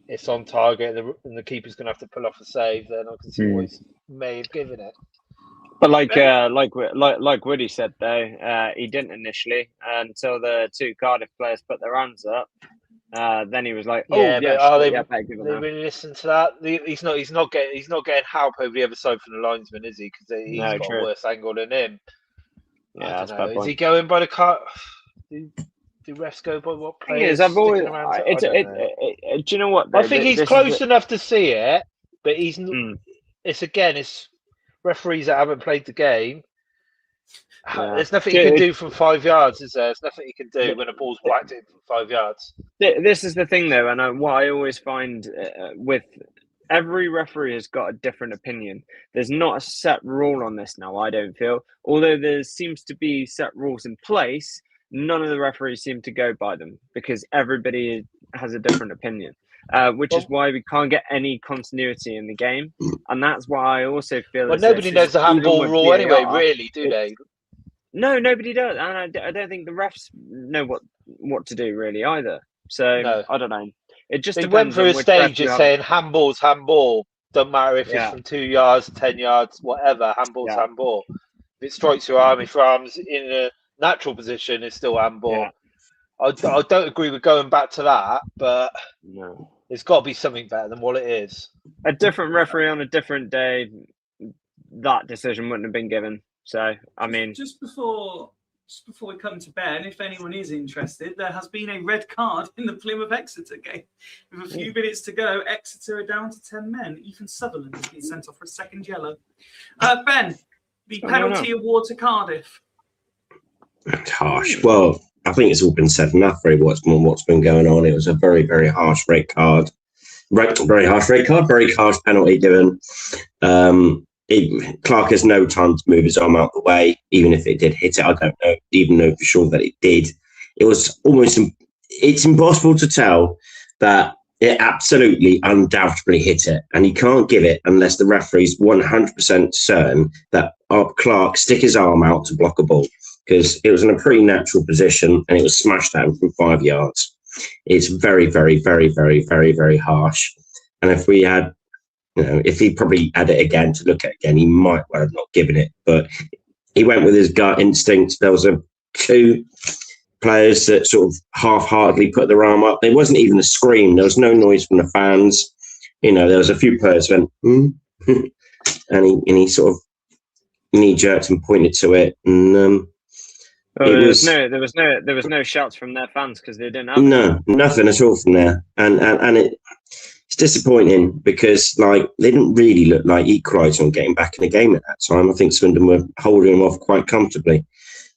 it's on target and the keeper's going to have to pull off a save, then I can see why he may have given it. But like Woody said though, he didn't initially until the 2 Cardiff players put their hands up. Then he was like, they really listen to that? He's not getting help over the other side from the linesman, is he? Because he's got a worse angle than him. Yeah, is he going by the car? Do refs go by what players? Do you know what? I think he's close enough to see it, but he's. It's referees that haven't played the game. Yeah. There's nothing you can do from 5 yards, is there? There's nothing you can do when a ball's whacked in from 5 yards. This is the thing, though, and what I always find with every referee has got a different opinion. There's not a set rule on this now, I don't feel. Although there seems to be set rules in place, none of the referees seem to go by them because everybody has a different opinion. which is why we can't get any continuity in the game. And that's why I also feel Well, as nobody if, knows the even handball with rule anyway, VAR, really, do they? No, nobody does, and I don't think the refs know what to do really either. So No. I don't know. It just They went depends through on a which stage ref you of have. saying handball's handball. Don't matter if Yeah. it's from 2 yards, 10 yards, whatever. Handball's Yeah. handball. If it strikes your arm, if your arm's in a natural position, it's still handball. Yeah. I don't agree with going back to that, but No. it's got to be something better than what it is. A different referee on a different day, that decision wouldn't have been given. So I mean, just before we come to Ben, if anyone is interested, there has been a red card in the Plymouth Exeter game. With a few minutes to go, Exeter are down to 10 men. Ethan Sutherland has been sent off for a second yellow. Ben, the penalty award to Cardiff. Harsh. Well, I think it's all been said enough for what's been going on. It was a very, very harsh red card. Very harsh penalty given. Clark has no time to move his arm out the way, even if it did hit it. I don't know for sure that it did. It was it's impossible to tell that it absolutely, undoubtedly hit it. And you can't give it unless the referee's 100% certain that Clark stick his arm out to block a ball, because it was in a pretty natural position and it was smashed out from 5 yards. It's very, very, very, very, very, very harsh. And if we had, if he probably had it again to look at again, he might well have not given it. But he went with his gut instinct. There was two players that sort of half-heartedly put their arm up. There wasn't even a scream. There was no noise from the fans. There was a few players went, and he sort of knee-jerked and pointed to it. And there was no shouts from their fans because they didn't have nothing at all from there. And it's disappointing because they didn't really look like equalising and getting back in the game at that time. I think Swindon were holding them off quite comfortably.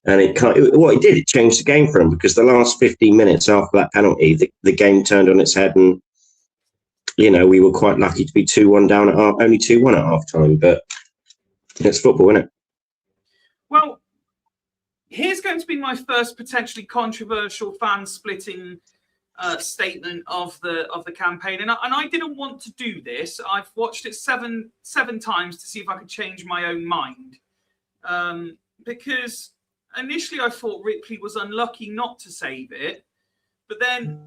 And what it did, it changed the game for them, because the last 15 minutes after that penalty, the game turned on its head, and we were quite lucky to be 2-1 down at only 2-1 at half time. But it's football, isn't it? Well, here's going to be my first potentially controversial fan splitting statement of the campaign, and I didn't want to do this. I've watched it seven times to see if I could change my own mind, because initially I thought Ripley was unlucky not to save it, but then,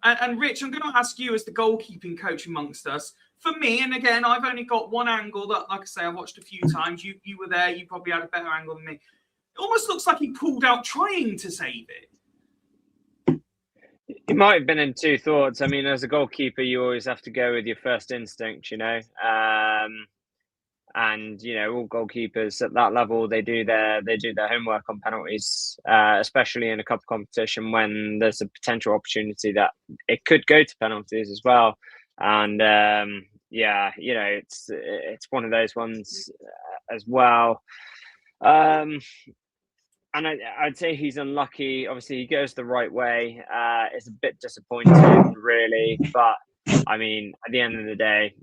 and Rich, I'm going to ask you as the goalkeeping coach amongst us. For me, and again, I've only got one angle that, like I say, I watched a few times. You were there. You probably had a better angle than me. It almost looks like he pulled out trying to save it. It might have been in two thoughts. I mean, as a goalkeeper, you always have to go with your first instinct, and all goalkeepers at that level, they do their homework on penalties, especially in a cup competition when there's a potential opportunity that it could go to penalties as well. And it's one of those ones as well. And I'd say he's unlucky. Obviously, he goes the right way. It's a bit disappointing, really. But, I mean, at the end of the day,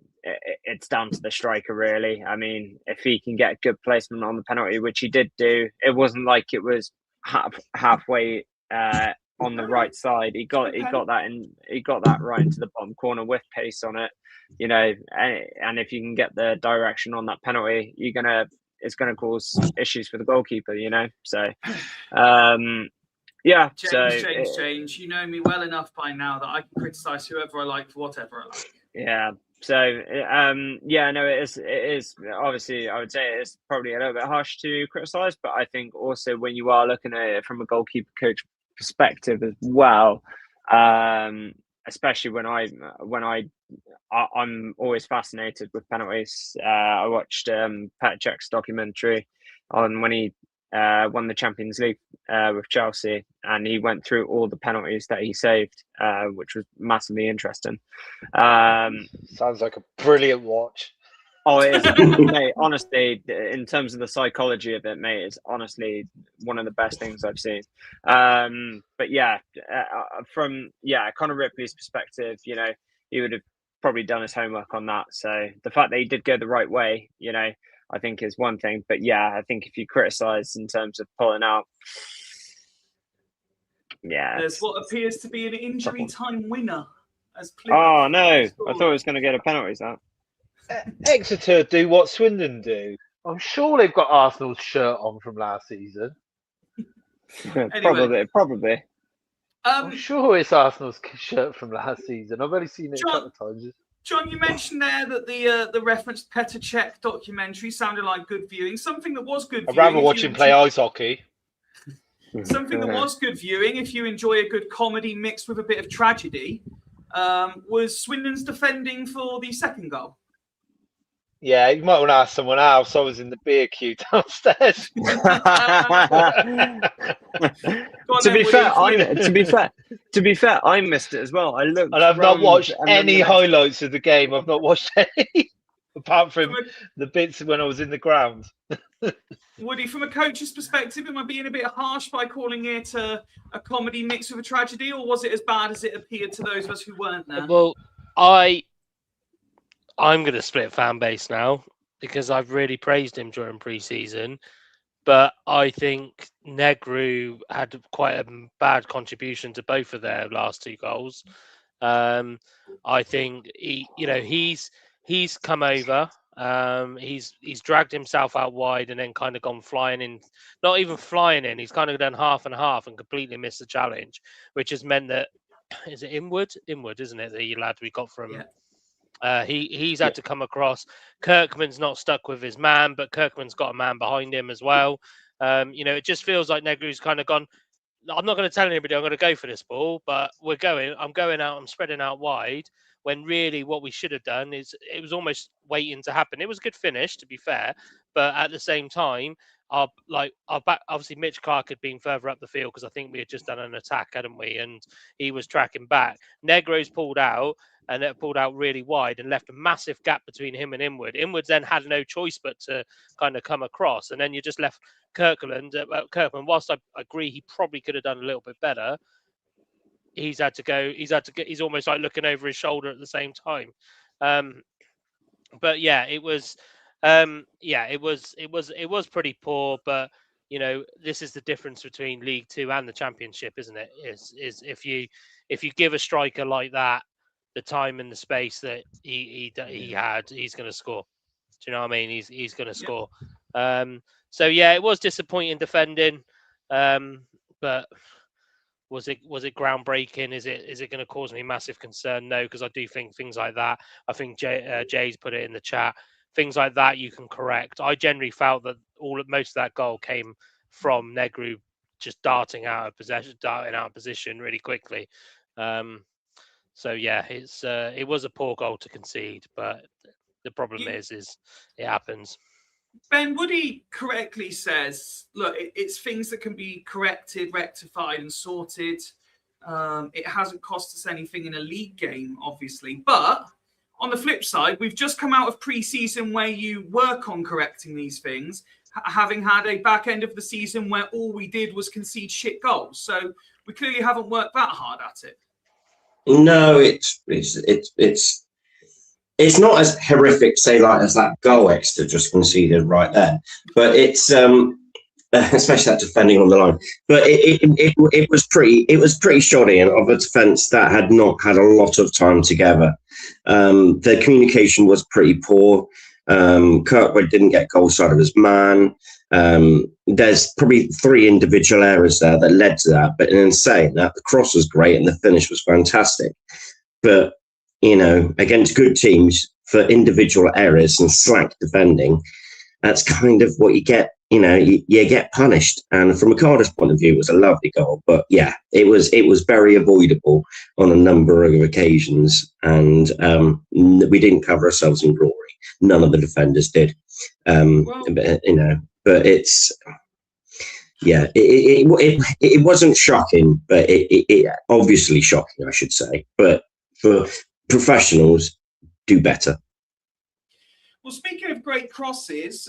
it's down to the striker, really. I mean, if he can get good placement on the penalty, which he did do, it wasn't like it was halfway on the right side. He got that right into the bottom corner with pace on it, and if you can get the direction on that penalty, it's gonna cause issues for the goalkeeper, So, James, you know me well enough by now that I can criticise whoever I like for whatever I like. Yeah. So, it is obviously, I would say it's probably a little bit harsh to criticise, but I think also when you are looking at it from a goalkeeper coach perspective as well, especially when I'm always fascinated with penalties. I watched Petr Cech's documentary on when he won the Champions League with Chelsea, and he went through all the penalties that he saved, which was massively interesting. Sounds like a brilliant watch. Oh, it is, mate. Honestly, in terms of the psychology of it, mate, it's honestly one of the best things I've seen. But yeah, from Connor Ripley's perspective, he would have probably done his homework on that. So the fact that he did go the right way, I think is one thing. But yeah, I think if you criticise in terms of pulling out, there's what appears to be an injury time winner as Plymouth. Oh no! I thought it was going to get a penalty. That. Exeter do what Swindon do. I'm sure they've got Arsenal's shirt on from last season. Probably. I'm sure it's Arsenal's shirt from last season. I've only seen it a couple of times. John, you mentioned there that the referenced Petr Cech documentary sounded like good viewing. Something that was good I'd viewing. rather watch him play ice hockey. Something that was good viewing, if you enjoy a good comedy mixed with a bit of tragedy, was Swindon's defending for the second goal. Yeah, you might want to ask someone else. I was in the beer queue downstairs. To be fair, I missed it as well. I looked, and I've not watched any highlights of the game. I've not watched any, apart from the bits when I was in the ground. Woody, from a coach's perspective, am I being a bit harsh by calling it a comedy mixed with a tragedy, or was it as bad as it appeared to those of us who weren't there? Well, I'm going to split fan base now because I've really praised him during pre-season, but I think Negru had quite a bad contribution to both of their last two goals. I think he's come over. He's dragged himself out wide and then kind of gone flying in. Not even flying in. He's kind of done half and half and completely missed the challenge, which has meant that is it Inwood, isn't it? The lad we got from. Yeah. He's had to come across. Kirkman's not stuck with his man, but Kirkman's got a man behind him as well. It just feels like Negru's kind of gone. I'm not going to tell anybody I'm going to go for this ball, but I'm going out. I'm spreading out wide. When really what we should have done is it was almost waiting to happen. It was a good finish, to be fair, but at the same time, our back, obviously Mitch Clark had been further up the field because I think we had just done an attack, hadn't we? And he was tracking back. Negro's pulled out. And it pulled out really wide and left a massive gap between him and Inwood. Inwood then had no choice but to kind of come across. And then you just left Kirkman, whilst I agree he probably could have done a little bit better, he's he's almost like looking over his shoulder at the same time. But yeah, it was pretty poor, but this is the difference between League Two and the Championship, isn't it? Is if you give a striker like that the time and the space that he had, he's going to score. Do you know what I mean? He's going to score. So yeah, it was disappointing defending, but was it groundbreaking? Is it going to cause me massive concern? No, because I do think things like that. I think Jay's put it in the chat. Things like that you can correct. I generally felt that most of that goal came from Negru just darting out of position really quickly. So yeah, it was a poor goal to concede, but the problem is it happens. Ben Woody correctly says, look, it's things that can be corrected, rectified, and sorted. It hasn't cost us anything in a league game, obviously. But on the flip side, we've just come out of pre-season where you work on correcting these things, having had a back end of the season where all we did was concede shit goals. So we clearly haven't worked that hard at it. No, it's not as horrific, say, like as that goal Exeter just conceded right there, but it's especially that defending on the line. But it was pretty shoddy, and of a defence that had not had a lot of time together. Their communication was pretty poor. Kirkwood didn't get goal side of his man. There's probably 3 individual errors there that led to that, but in saying that, the cross was great and the finish was fantastic. But against good teams, for individual errors and slack defending, that's kind of what you get. You get punished. And from a Cardiff point of view, it was a lovely goal, but yeah, it was very avoidable on a number of occasions, and we didn't cover ourselves in glory. None of the defenders did. But it's it wasn't shocking, but it obviously shocking, I should say. But for professionals, do better. Well, speaking of great crosses,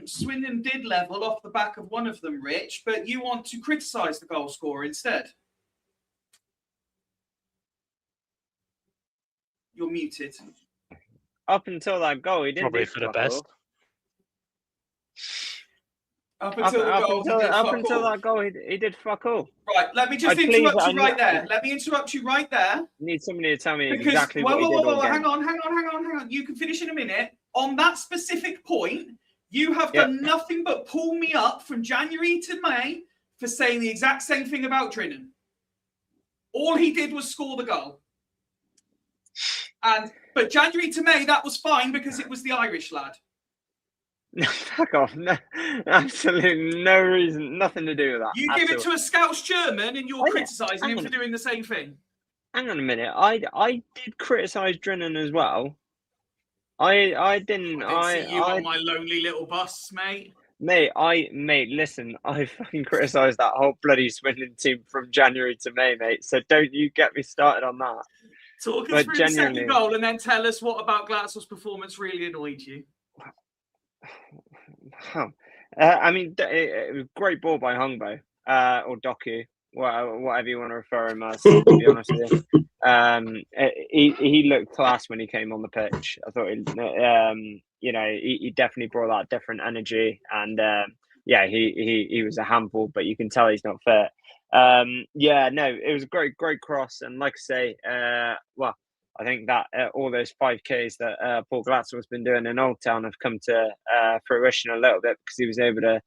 Swindon did level off the back of one of them, Rich, but you want to criticise the goal scorer instead. You're muted. Up until that goal, he didn't Probably do for the best. Up until the goal, he did up fuck until all. that goal, he did fuck all. Right, let me just I'd please- interrupt I you right need- there. Let me interrupt you right there. Need somebody to tell me Because, exactly what he did all game. hang on. You can finish in a minute. On that specific point, you have done nothing but pull me up from January to May for saying the exact same thing about Drinan. All he did was score the goal. But January to May, that was fine because it was the Irish lad. Fuck off. No, absolutely no reason, nothing to do with that. You at give it all. to a Scouse German and you're Oh, yeah. criticising him Hang for on. doing the same thing. Hang on a minute. I did criticise Drinan as well. I didn't. I didn't see you I on my lonely little bus, mate. Mate, listen, I fucking criticised that whole bloody Swindon team from January to May, mate. So don't you get me started on that. Talk us But through the genuinely- second goal and then tell us what about Glatzel's performance really annoyed you. I mean, it was a great ball by Hungbo or Doku, whatever you want to refer him as. To be honest with you, he looked class when he came on the pitch. I thought, he definitely brought that different energy, and he was a handful, but you can tell he's not fit. It was a great cross, and like I say, I think that all those 5Ks that Paul Glatzel has been doing in Old Town have come to fruition a little bit because he was able to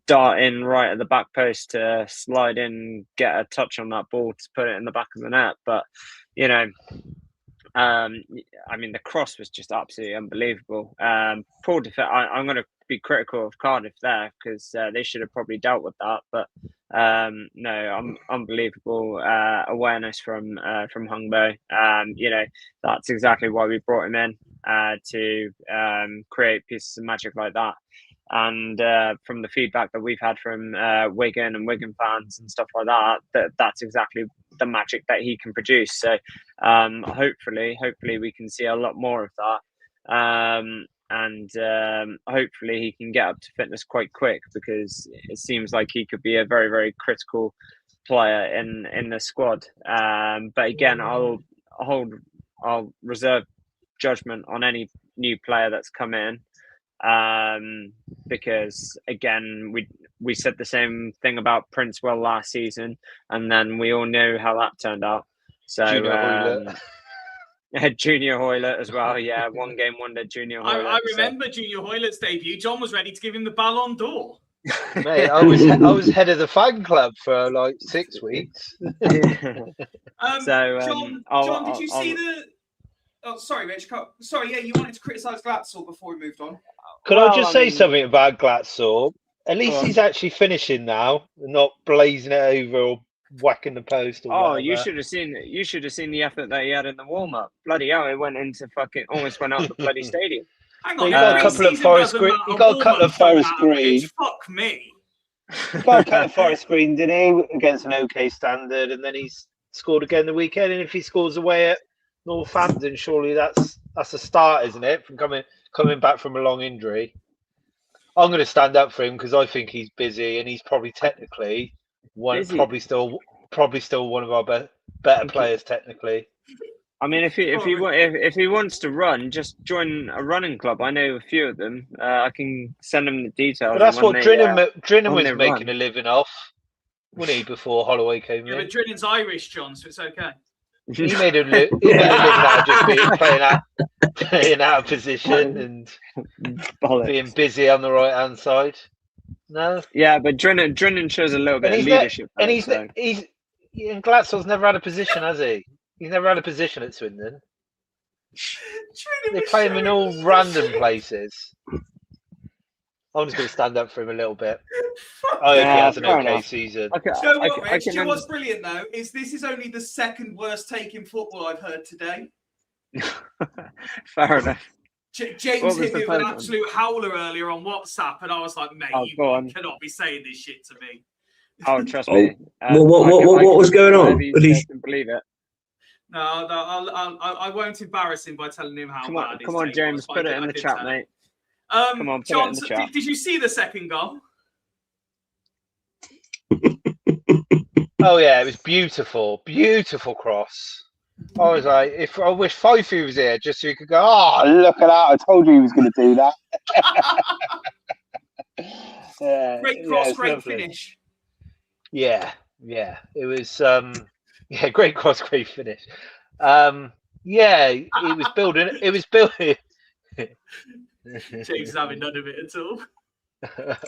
dart in right at the back post to slide in, get a touch on that ball to put it in the back of the net. But, the cross was just absolutely unbelievable. Poor defense. I'm going to be critical of Cardiff there because they should have probably dealt with that. But unbelievable awareness from Hungbo. That's exactly why we brought him in to create pieces of magic like that. And from the feedback that we've had from Wigan and Wigan fans and stuff like that's exactly the magic that he can produce. So hopefully we can see a lot more of that. Hopefully he can get up to fitness quite quick because it seems like he could be a very, very critical player in the squad. But again, I'll reserve judgment on any new player that's come in. Because again, we said the same thing about Princewell last season, and then we all know how that turned out. So Junior Hoylett as well, yeah, one game wonder Junior Hoylett. I remember Junior Hoylett's debut. John was ready to give him the Ballon d'Or. Mate, I was head of the fan club for like 6 weeks. John, did you see the? Oh, sorry, Rich. Sorry, you wanted to criticise Glatzel before we moved on. Could I just say something about Glatzel? At least he's actually finishing now, not blazing it over or whacking the post. Or whatever. You should have seen the effort that he had in the warm up. Bloody hell, it went into almost went out the bloody stadium. Hang on, you got a couple of Forest Green. You got a couple of Forest Green. Fuck me. He got a couple of Forest Green, didn't he, against an OK standard, and then he's scored again the weekend. And if he scores away at Northampton, surely that's a start, isn't it? From coming back from a long injury. I'm going to stand up for him because I think he's busy and he's probably technically probably still one of our better players technically. I mean, if he wants to run, just join a running club. I know a few of them. I can send him the details. But that's what Drinan was making run. a living off, wasn't he? Before Holloway came in. But Drinan's Irish, John, so it's okay. He made a living out of just playing out of position and being busy on the right hand side. No. Yeah, but Drinan shows a little bit of leadership. And and Glatzel's never had a position, has he? He's never had a position at Swindon. They play him in all random places. I'm just going to stand up for him a little bit. I hope he has an okay season. Do you know what's brilliant though? Is this is only the second worst take in football I've heard today. Fair enough. James hit me with an absolute howler earlier on WhatsApp, and I was like, "Mate, you cannot be saying this shit to me." Oh, trust me. What was going on? Believe it. No, I won't embarrass him by telling him how bad. Come on, James, put it in the chat, mate. Come on, John, did you see the second goal? Oh yeah, it was beautiful cross. I was like, I wish Fifey was here just so he could go. Oh, look at that! I told you he was going to do that. Great yeah, cross, it's great lovely. finish. Yeah, it was yeah, great cross, great finish. Yeah, it was building. It was building. James is having none of it at all.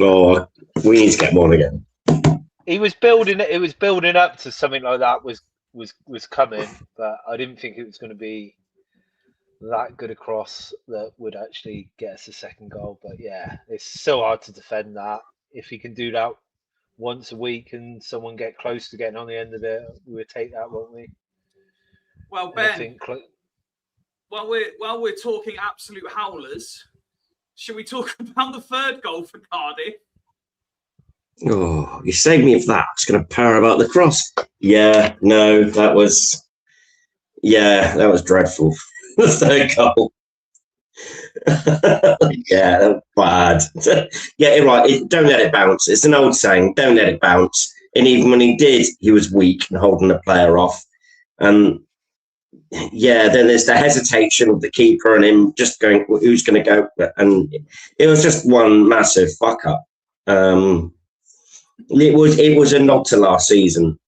Oh, we need to get one again. He was building. It was building up to something like that was coming, but I didn't think it was going to be that good a cross that would actually get us a second goal. But yeah, it's so hard to defend that. If he can do that once a week and someone get close to getting on the end of it, we would take that, won't we? Well, And I Ben, think while we're talking absolute howlers, should we talk about the third goal for Cardiff? Oh, you saved me of that. I was going to power about the cross. Yeah, no, that was dreadful. The third goal. Yeah, that was bad. Yeah, you're right. Don't let it bounce. It's an old saying. Don't let it bounce. And even when he did, he was weak and holding the player off. And yeah, then there's the hesitation of the keeper and him just going, who's going to go? And it was just one massive fuck up. It was a nod to last season,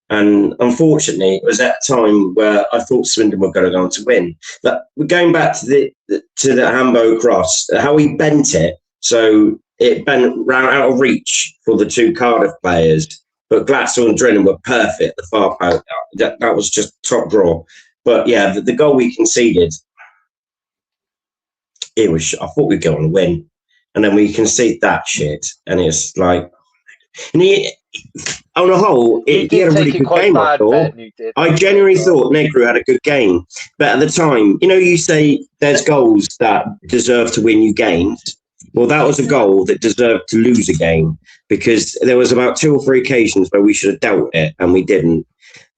and unfortunately, it was at a time where I thought Swindon were going to go on to win. But going back to the Hambo cross, how he bent it, so it bent round out of reach for the two Cardiff players, but Glatzel and Drennan were perfect. The far post, that was just top draw. But yeah, the goal we conceded, it was. I thought we'd go on and win, and then we concede that shit, and it's like. And on a whole, he had a really good game, I thought. I genuinely thought Negru had a good game. But at the time, you say there's goals that deserve to win you games. Well, that was a goal that deserved to lose a game because there was about 2 or 3 occasions where we should have dealt it and we didn't.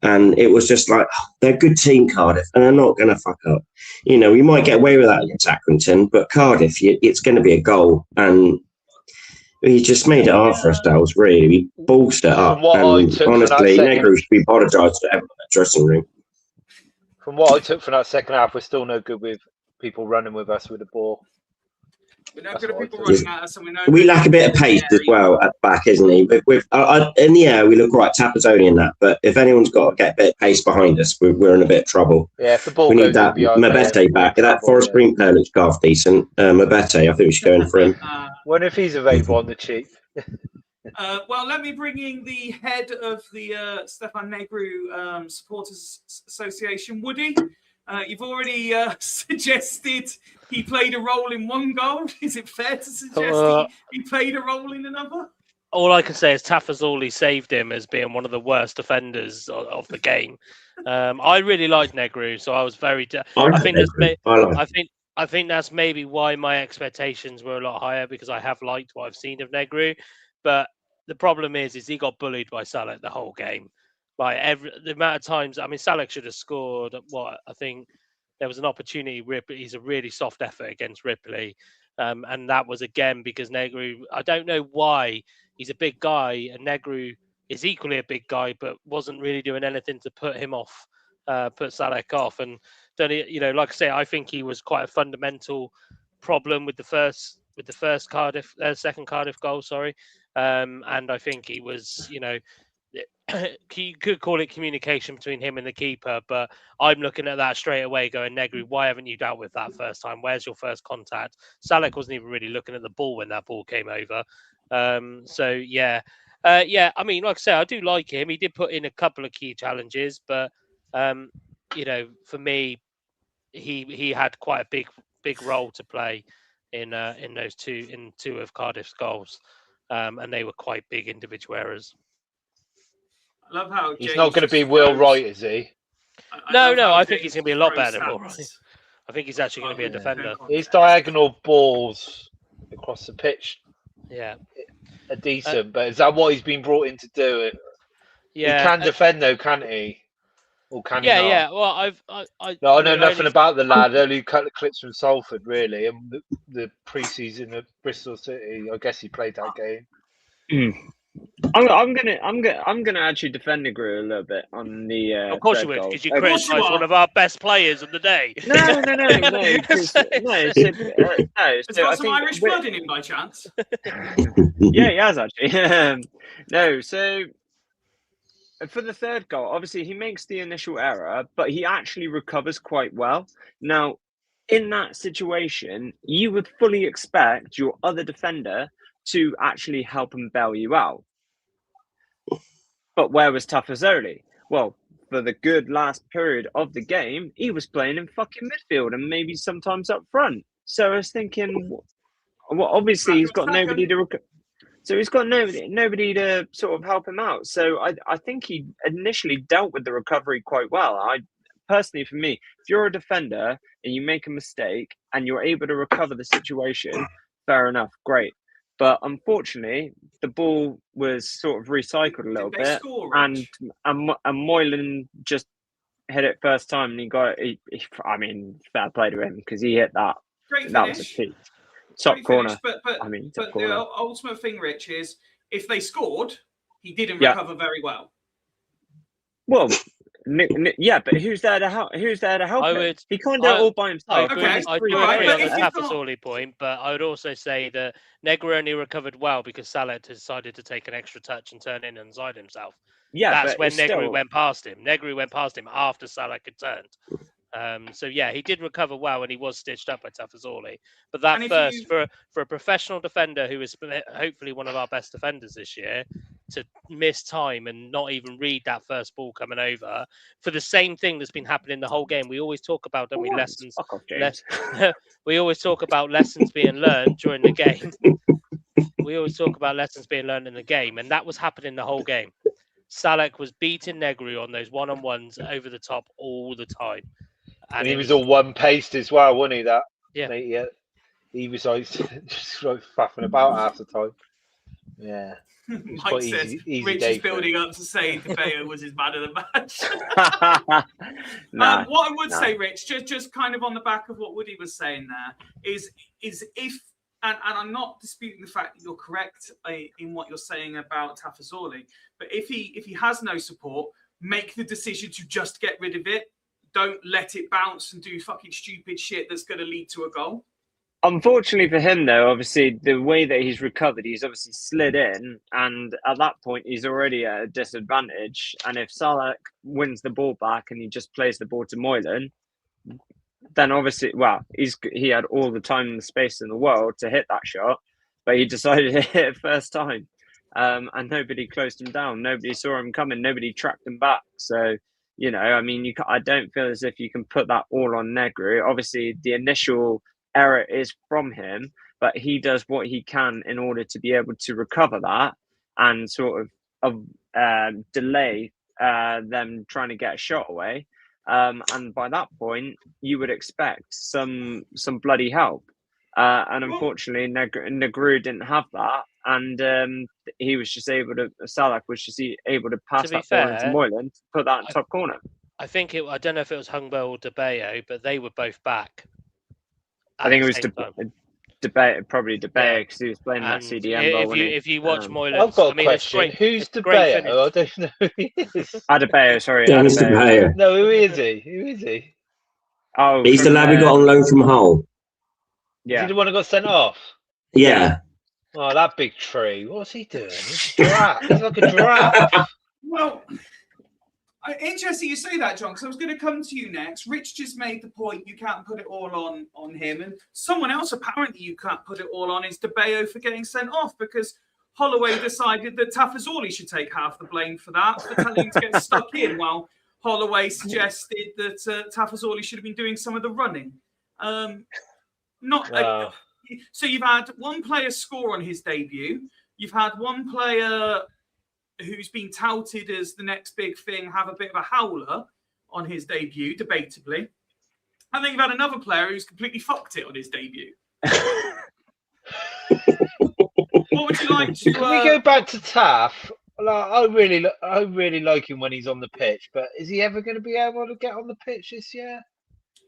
And it was just like, they're a good team, Cardiff, and they're not going to fuck up. We might get away with that against Accrington, but Cardiff, it's going to be a goal. And he just made it hard for us, Dales, really. He ballsed it up. And honestly, Negru should be apologised to everyone in the dressing room. From what I took from that second half, we're still no good with people running with us with the ball. We're no good at people running at us, and we lack a bit of pace as well at the back, isn't he? But in the air, we look right Tapazoni in that. But if anyone's got to get a bit of pace behind us, we're in a bit of trouble. Yeah, if the ball we goes need that Mabete back. That Forest Green player looks half decent. Mabete, I think we should go in for him. Wonder if he's available on the cheap. Well, let me bring in the head of the Stefan Negru Supporters Association, Woody. You've already suggested he played a role in one goal. Is it fair to suggest he played a role in another? All I can say is Tafazoli saved him as being one of the worst defenders of the game. I really liked Negru, so I was very. I think that's maybe why my expectations were a lot higher because I have liked what I've seen of Negru. But the problem is he got bullied by Salek the whole game. Like the amount of times, I mean, Salek should have scored. I think there was an opportunity. He's a really soft effort against Ripley, and that was again because Negru. I don't know why he's a big guy, and Negru is equally a big guy, but wasn't really doing anything to put him off, put Salek off. And then like I say, I think he was quite a fundamental problem with the second Cardiff goal. Sorry, and I think he was, you could call it communication between him and the keeper, but I'm looking at that straight away going, Negru, why haven't you dealt with that first time? Where's your first contact? Salek wasn't even really looking at the ball when that ball came over. I mean, like I say, I do like him. He did put in a couple of key challenges, but, for me, he had quite a big role to play in two of Cardiff's goals, and they were quite big individual errors. I love how he's not going to be Will Wright, is he? I think he's going to be a lot better than Will Wright. I think he's actually going to be a defender. His diagonal balls across the pitch, are decent. But is that what he's been brought in to do? He can defend, though, can't he? Or can he not? Yeah. Well, I know nothing about the lad. Only cut the clips from Salford, really, and the pre-season at Bristol City. I guess he played that game. I'm gonna actually defend Negredo a little bit on the. Of course you third would, goal. because you Okay. course you criticised are. one of our best players of the day. No. 'Cause- no. Has So, no. he So I got some think Irish blood in him by chance? yeah, he has actually. No, so for the third goal, obviously he makes the initial error, but he actually recovers quite well. Now, in that situation, you would fully expect your other defender to actually help and bail you out. But where was Tafazoli? Well, for the good last period of the game, he was playing in fucking midfield and maybe sometimes up front. So I was thinking, well, obviously he's got nobody to. So he's got nobody to sort of help him out. So I think he initially dealt with the recovery quite well. I personally, for me, if you're a defender and you make a mistake and you're able to recover the situation, fair enough, great. But unfortunately, the ball was sort of recycled a little Did they bit, score, and Rich? Moylan just hit it first time, and he got it. I mean, fair play to him because he hit that. Great That was a finish. peak. Top Great corner. finish. But I mean, top but the corner. ultimate thing, Rich, is if they scored, he didn't Yeah. recover very well. Well, yeah, but who's there to help? Who's there to help I him? would- He can't do it I- all by I himself. do, Okay, There's I do three all right, agree but on the if you've got- Tafazoli point, but I would also say that Negro only recovered well because Salah decided to take an extra touch and turn in inside himself. Yeah, That's but when it's Negri still- went past him. Negri went past him after Salah had turned. So yeah, he did recover well, and he was stitched up by Tafazoli. But that And if first, you- for a professional defender who is hopefully one of our best defenders this year, to miss time and not even read that first ball coming over for the same thing that's been happening the whole game. We always talk about, don't we, What? lessons. Fuck off, James. We always talk about lessons being learned during the game. We always talk about lessons being learned in the game, and that was happening the whole game. Salek was beating Negri on those one-on-ones over the top all the time. And he was all one-paced as well, wasn't he? That Yeah. He was like just like faffing about half the time. Yeah. Mike quite says easy Rich day is for him. building up to say De Gea was his man of the match. Nah, What I would nah. say, Rich, just kind of on the back of what Woody was saying there, is if and I'm not disputing the fact that you're correct in what you're saying about Tafazoli, but if he has no support, make the decision to just get rid of it. Don't let it bounce and do fucking stupid shit that's going to lead to a goal. Unfortunately for him, though, obviously the way that he's recovered, he's obviously slid in, and at that point, he's already at a disadvantage. And if Salah wins the ball back and he just plays the ball to Moylan, then obviously, well, he had all the time and the space in the world to hit that shot, but he decided to hit it first time, and nobody closed him down. Nobody saw him coming. Nobody tracked him back. So, you know, I mean, I don't feel as if you can put that all on Negri. Obviously, the initial error is from him, but he does what he can in order to be able to recover that and sort of delay them trying to get a shot away. And by that point, you would expect some bloody help. And unfortunately, Negru didn't have that, and he was just able to. Salak was just able to pass that ball into Moylan, to put that in top corner. I think I don't know if it was Hungbo or De Gea, but they were both back. I think it was probably De Gea because he was playing that CDM role. If you watch Moylan, I've got a question. Who's De Gea? I don't know who he is. Adebayo, sorry. Dennis De Gea. No, who is he? Who is he? Oh, he's the lad we got on loan from Hull. Yeah. Is he the one who got sent off? Yeah. Oh, that big tree. What's he doing? He's like a giraffe. Well, interesting you say that, John, because I was going to come to you next. Rich just made the point you can't put it all on him, and someone else apparently you can't put it all on is De Gea for getting sent off because Holloway decided that Tafazoli should take half the blame for that, for telling him to get stuck in, while Holloway suggested that Tafazoli should have been doing some of the running. So you've had one player score on his debut. You've had one player who's been touted as the next big thing have a bit of a howler on his debut, debatably. And then you've had another player who's completely fucked it on his debut. What would you like to... Can we go back to Taff? I really like him when he's on the pitch, but is he ever going to be able to get on the pitch this year?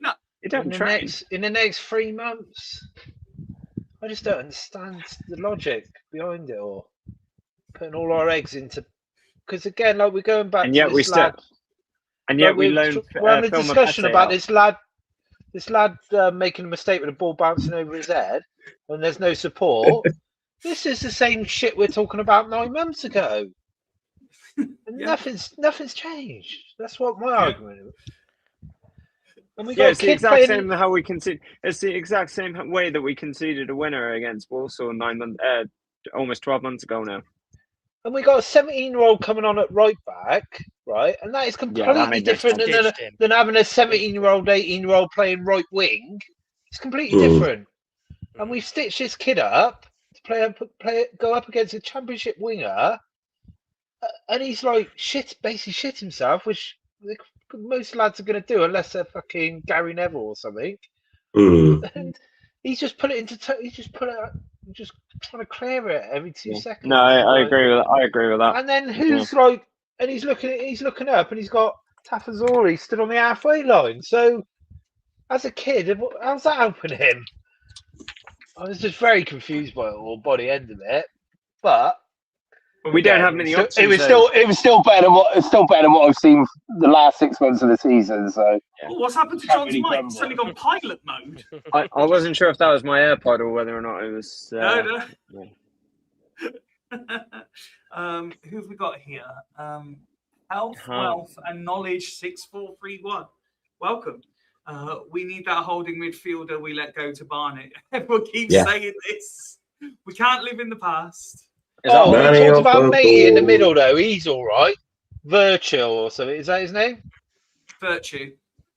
No. In the next 3 months? I just don't understand the logic behind it all. putting all our eggs into. Because again, like we're going back And to yet we this lad. And yet like, we loaned. we're having a Phil discussion Mapete about out. this lad making a mistake with a ball bouncing over his head, and there's no support. This is the same shit we're talking about 9 months ago. And Yeah. nothing's changed. That's what my argument is. And we Yeah, got it's a the kid exact playing. same how we concede. It's the exact same way that we conceded a winner against Walsall almost 12 months ago now. And we got a 17-year-old coming on at right back, right? And that is completely made no different sense. than, Ditched him. than having a 17-year-old, 18-year-old playing right wing. It's completely Mm. different. And we've stitched this kid up to go up against a championship winger, and he's like basically shit himself, which most lads are going to do unless they're fucking Gary Neville or something. Mm. And he's just put it into. He's just put it. Just trying to clear it every 2 seconds. No, I Like- agree with that. I agree with that. And then who's like, and he's looking up, and he's got Tafazori stood on the halfway line. So, as a kid, how's that helping him? I was just very confused by it all, by the end of it. But We don't have many options. though. It was still better than what I've seen the last 6 months of the season. So Oh, what's happened to Can't John's really mic? grumble. It's suddenly gone pilot mode. I wasn't sure if that was my AirPod or whether or not it was. No. Who have we got here? Health, Wealth, and Knowledge 6431. Welcome. We need that holding midfielder we let go to Barnet. Everyone keeps saying this. We can't live in the past. Is that oh, what- Manny we talked or about Matey in the Purple? middle though. He's all right. Virtual or something. Is that his name? Virtue.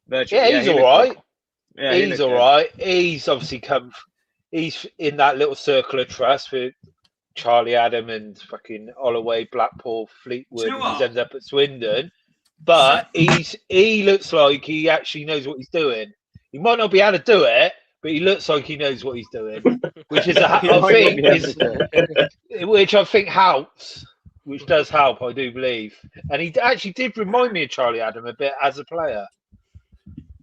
Virtual? Yeah, he's he all looked right. good. Yeah, he He's looked all good. right. He's obviously he's in that little circle of trust with Charlie Adam and fucking Holloway, Blackpool, Fleetwood. Do you know and he's what? ended up at Swindon. But he looks like he actually knows what he's doing. He might not be able to do it, but he looks like he knows what he's doing, which is which I think helps. Which does help, I do believe. And he actually did remind me of Charlie Adam a bit as a player.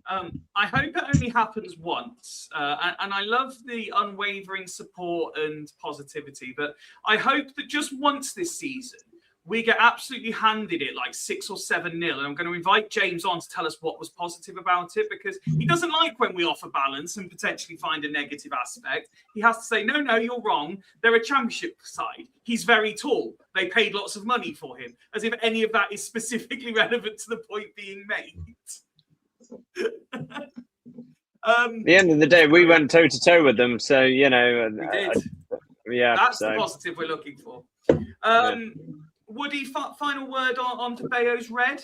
I hope it only happens once. And I love the unwavering support and positivity, but I hope that just once this season, we get absolutely handed it like 6 or 7-0. And I'm going to invite James on to tell us what was positive about it, because he doesn't like when we offer balance and potentially find a negative aspect. He has to say, no, you're wrong. They're a championship side. He's very tall. They paid lots of money for him, as if any of that is specifically relevant to the point being made. At the end of the day, we went toe to toe with them, so We did. yeah. That's so. the positive we're looking for. Woody, final word on to Bayo's red.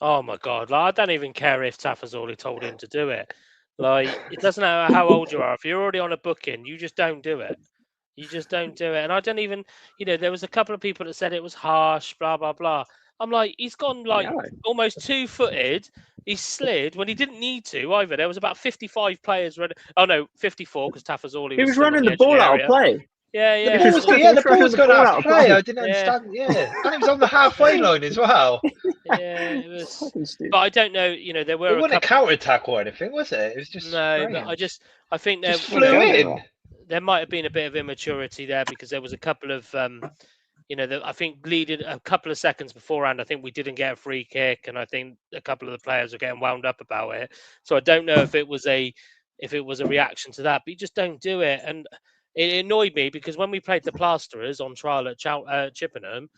Oh my god! Like, I don't even care if Tafazoli told him to do it. Like, it doesn't matter how old you are. If you're already on a booking, you just don't do it. You just don't do it. And I don't even, there was a couple of people that said it was harsh, blah blah blah. I'm like, he's gone like almost 2-footed. He slid when he didn't need to either. There was about 55 players running. Oh no, 54 because Tafazoli. He was still on running the edge ball of out of play. Yeah. The ball was going ball out out of of play. play. I didn't understand. Yeah, and it was on the halfway line as well. Yeah, it was. But I don't know. There were It a wasn't a couple. counter attack or anything, was it? It was just No, strange. but I think there Just flew in. there might have been a bit of immaturity there because there was a couple of I think bleeding a couple of seconds beforehand. I think we didn't get a free kick, and I think a couple of the players were getting wound up about it. So I don't know if it was a reaction to that, but you just don't do it. And it annoyed me because when we played the Plasterers on trial at Chippenham,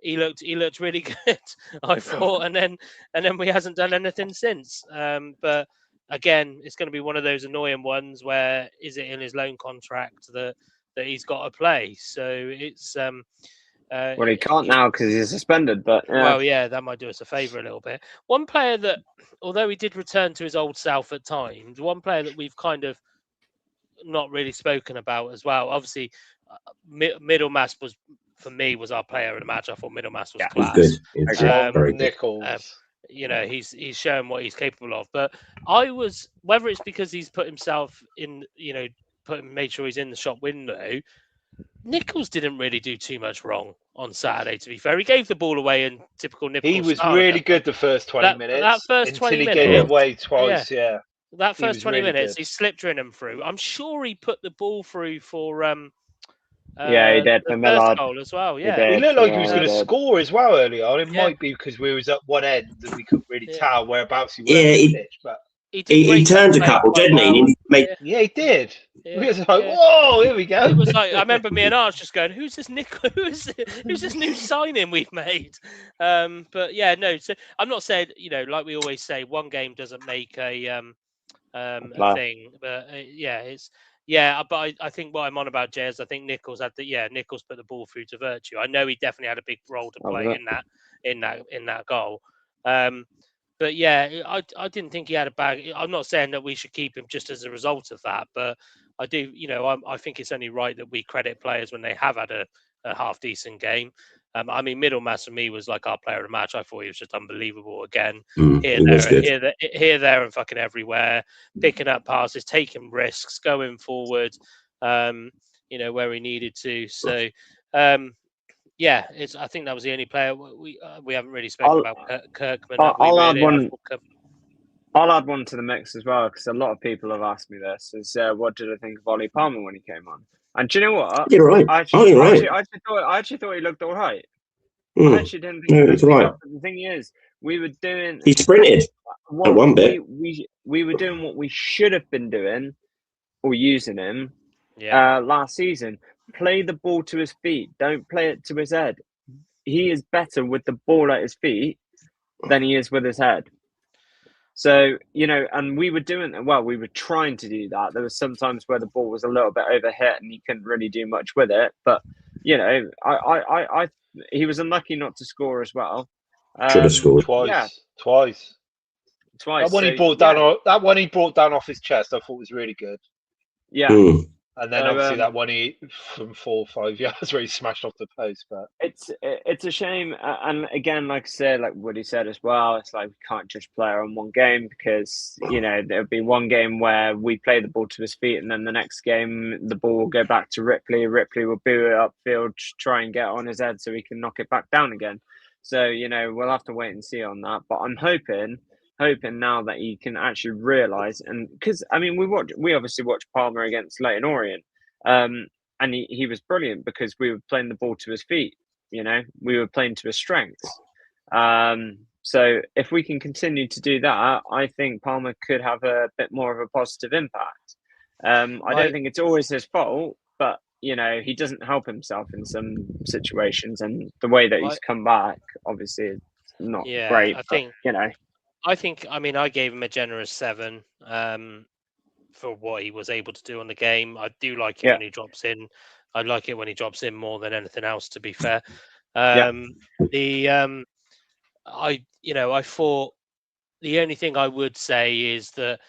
he looked really good, I thought, and then we hasn't done anything since. But again, it's going to be one of those annoying ones where is it in his loan contract that he's got to play? So it's Well, he can't now because he's suspended. But well, yeah, that might do us a favour a little bit. One player that, although he did return to his old self at times, one player that we've kind of not really spoken about as well. Obviously, Middlemass was our player of the match. I thought Middlemass was class. Good. It's very good. Nichols. He's shown what he's capable of. But whether it's because he's put himself in, made sure he's in the shop window. Nichols didn't really do too much wrong on Saturday, to be fair. He gave the ball away in typical Nichols. He was really good the first 20 minutes. That first 20 until minutes. he gave it away twice, yeah. That He first was 20 really minutes, good. he slipped him through. I'm sure he put the ball through for Yeah, he did the for first Millard. goal as well. He Yeah, did. It looked like he was Yeah, going to he did. score as well early on. It Yeah. might be because we was at one end and we couldn't really Yeah. tell whereabouts he was Yeah, on he- the pitch. But he did. He break that turned a play couple, quite didn't he? well. He made, Yeah. yeah, he did. Yeah, We was like, yeah. whoa, here we go. It was like I remember me and Arch just going, "Who's this Nick? Who's this new signing we've made?" But yeah, no. So I'm not saying like we always say, one game doesn't make a Player. thing. But But I think what I'm on about, Jay, is I think Nichols Nichols put the ball through to Virtue. I know he definitely had a big role to Oh, play was in that goal. But yeah, I didn't think he had a bad. I'm not saying that we should keep him just as a result of that, but I do. I think it's only right that we credit players when they have had a half decent game. I mean, Middlemass for me was like our player of the match. I thought he was just unbelievable again. he was good. Here, there, and fucking everywhere, picking up passes, taking risks, going forward. Where he needed to. So, yeah, I think that was the only player we haven't really spoken about Kirkman. I'll add one to the mix as well, because a lot of people have asked me this. Is what did I think of Ollie Palmer when he came on? And do you know what? You're right. I actually thought he looked all right. I actually didn't think No, he looked it's right. up. The thing is, we were doing. He sprinted at one bit. We were doing what we should have been doing, or using him last season. Play the ball to his feet. Don't play it to his head. He is better with the ball at his feet than he is with his head. So, and we were doing it. Well, we were trying to do that. There was some times where the ball was a little bit overhit and he couldn't really do much with it. But, he was unlucky not to score as well. Should have scored. Twice. Twice. That one he brought down. That one he brought down off his chest. I thought was really good. Yeah. And then obviously that one he from 4 or 5 yards where he smashed off the post. But it's a shame. And again, like I said, like Woody said as well, it's like we can't judge player on one game, because there'll be one game where we play the ball to his feet, and then the next game the ball will go back to Ripley. Ripley will boot it upfield, try and get on his head so he can knock it back down again. So we'll have to wait and see on that. But I'm hoping now that he can actually realise, and because I mean we obviously watched Palmer against Leyton Orient, and he was brilliant because we were playing the ball to his feet. We were playing to his strengths. So if we can continue to do that, I think Palmer could have a bit more of a positive impact. I don't think it's always his fault, but he doesn't help himself in some situations, and the way that he's come back, obviously, is not great. I mean, I gave him a generous 7 for what he was able to do on the game. I do like it when he drops in. I like it when he drops in more than anything else, to be fair. I thought the only thing I would say is that,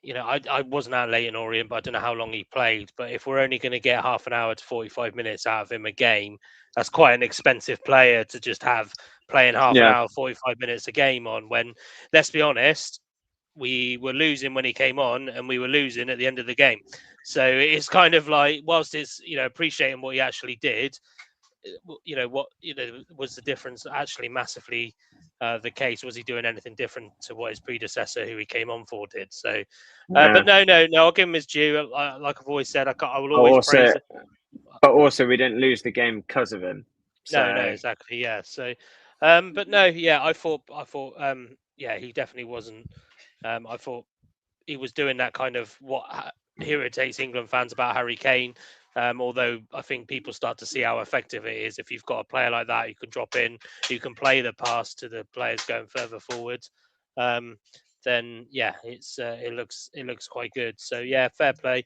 I wasn't at Leyton Orient, but I don't know how long he played. But if we're only going to get half an hour to 45 minutes out of him a game, that's quite an expensive player to just have playing half an hour, 45 minutes a game on, when, let's be honest, we were losing when he came on and we were losing at the end of the game. So it's kind of like, whilst it's, appreciating what he actually did, was the difference actually massively the case? Was he doing anything different to what his predecessor, who he came on for, did? So, but no, I'll give him his due. Like I've always said, I will always praise it. But also, we didn't lose the game because of him. So. No, exactly, yeah. So, but no, yeah, I thought, he definitely wasn't. I thought he was doing that kind of what irritates England fans about Harry Kane. Although I think people start to see how effective it is if you've got a player like that who can drop in, who can play the pass to the players going further forward. Then it looks quite good. So yeah, fair play.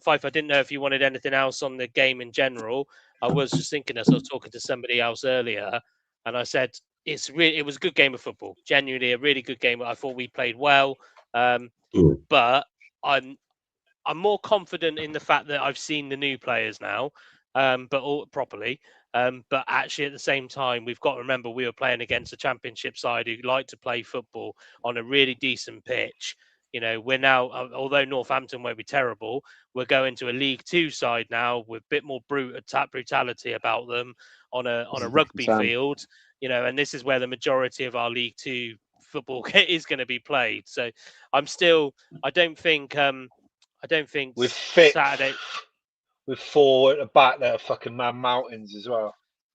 Fife, I didn't know if you wanted anything else on the game in general. I was just thinking as I was talking to somebody else earlier, and I said it was a good game of football. Genuinely a really good game. I thought we played well, but I'm more confident in the fact that I've seen the new players now, but all properly. But actually, at the same time, we've got to remember we were playing against a championship side who like to play football on a really decent pitch. We're now, although Northampton won't be terrible, we're going to a League Two side now with a bit more brutality about them on a rugby field. And this is where the majority of our League Two football is going to be played. So I don't think with fit Saturday. with 4 at the back that are fucking man mountains as well.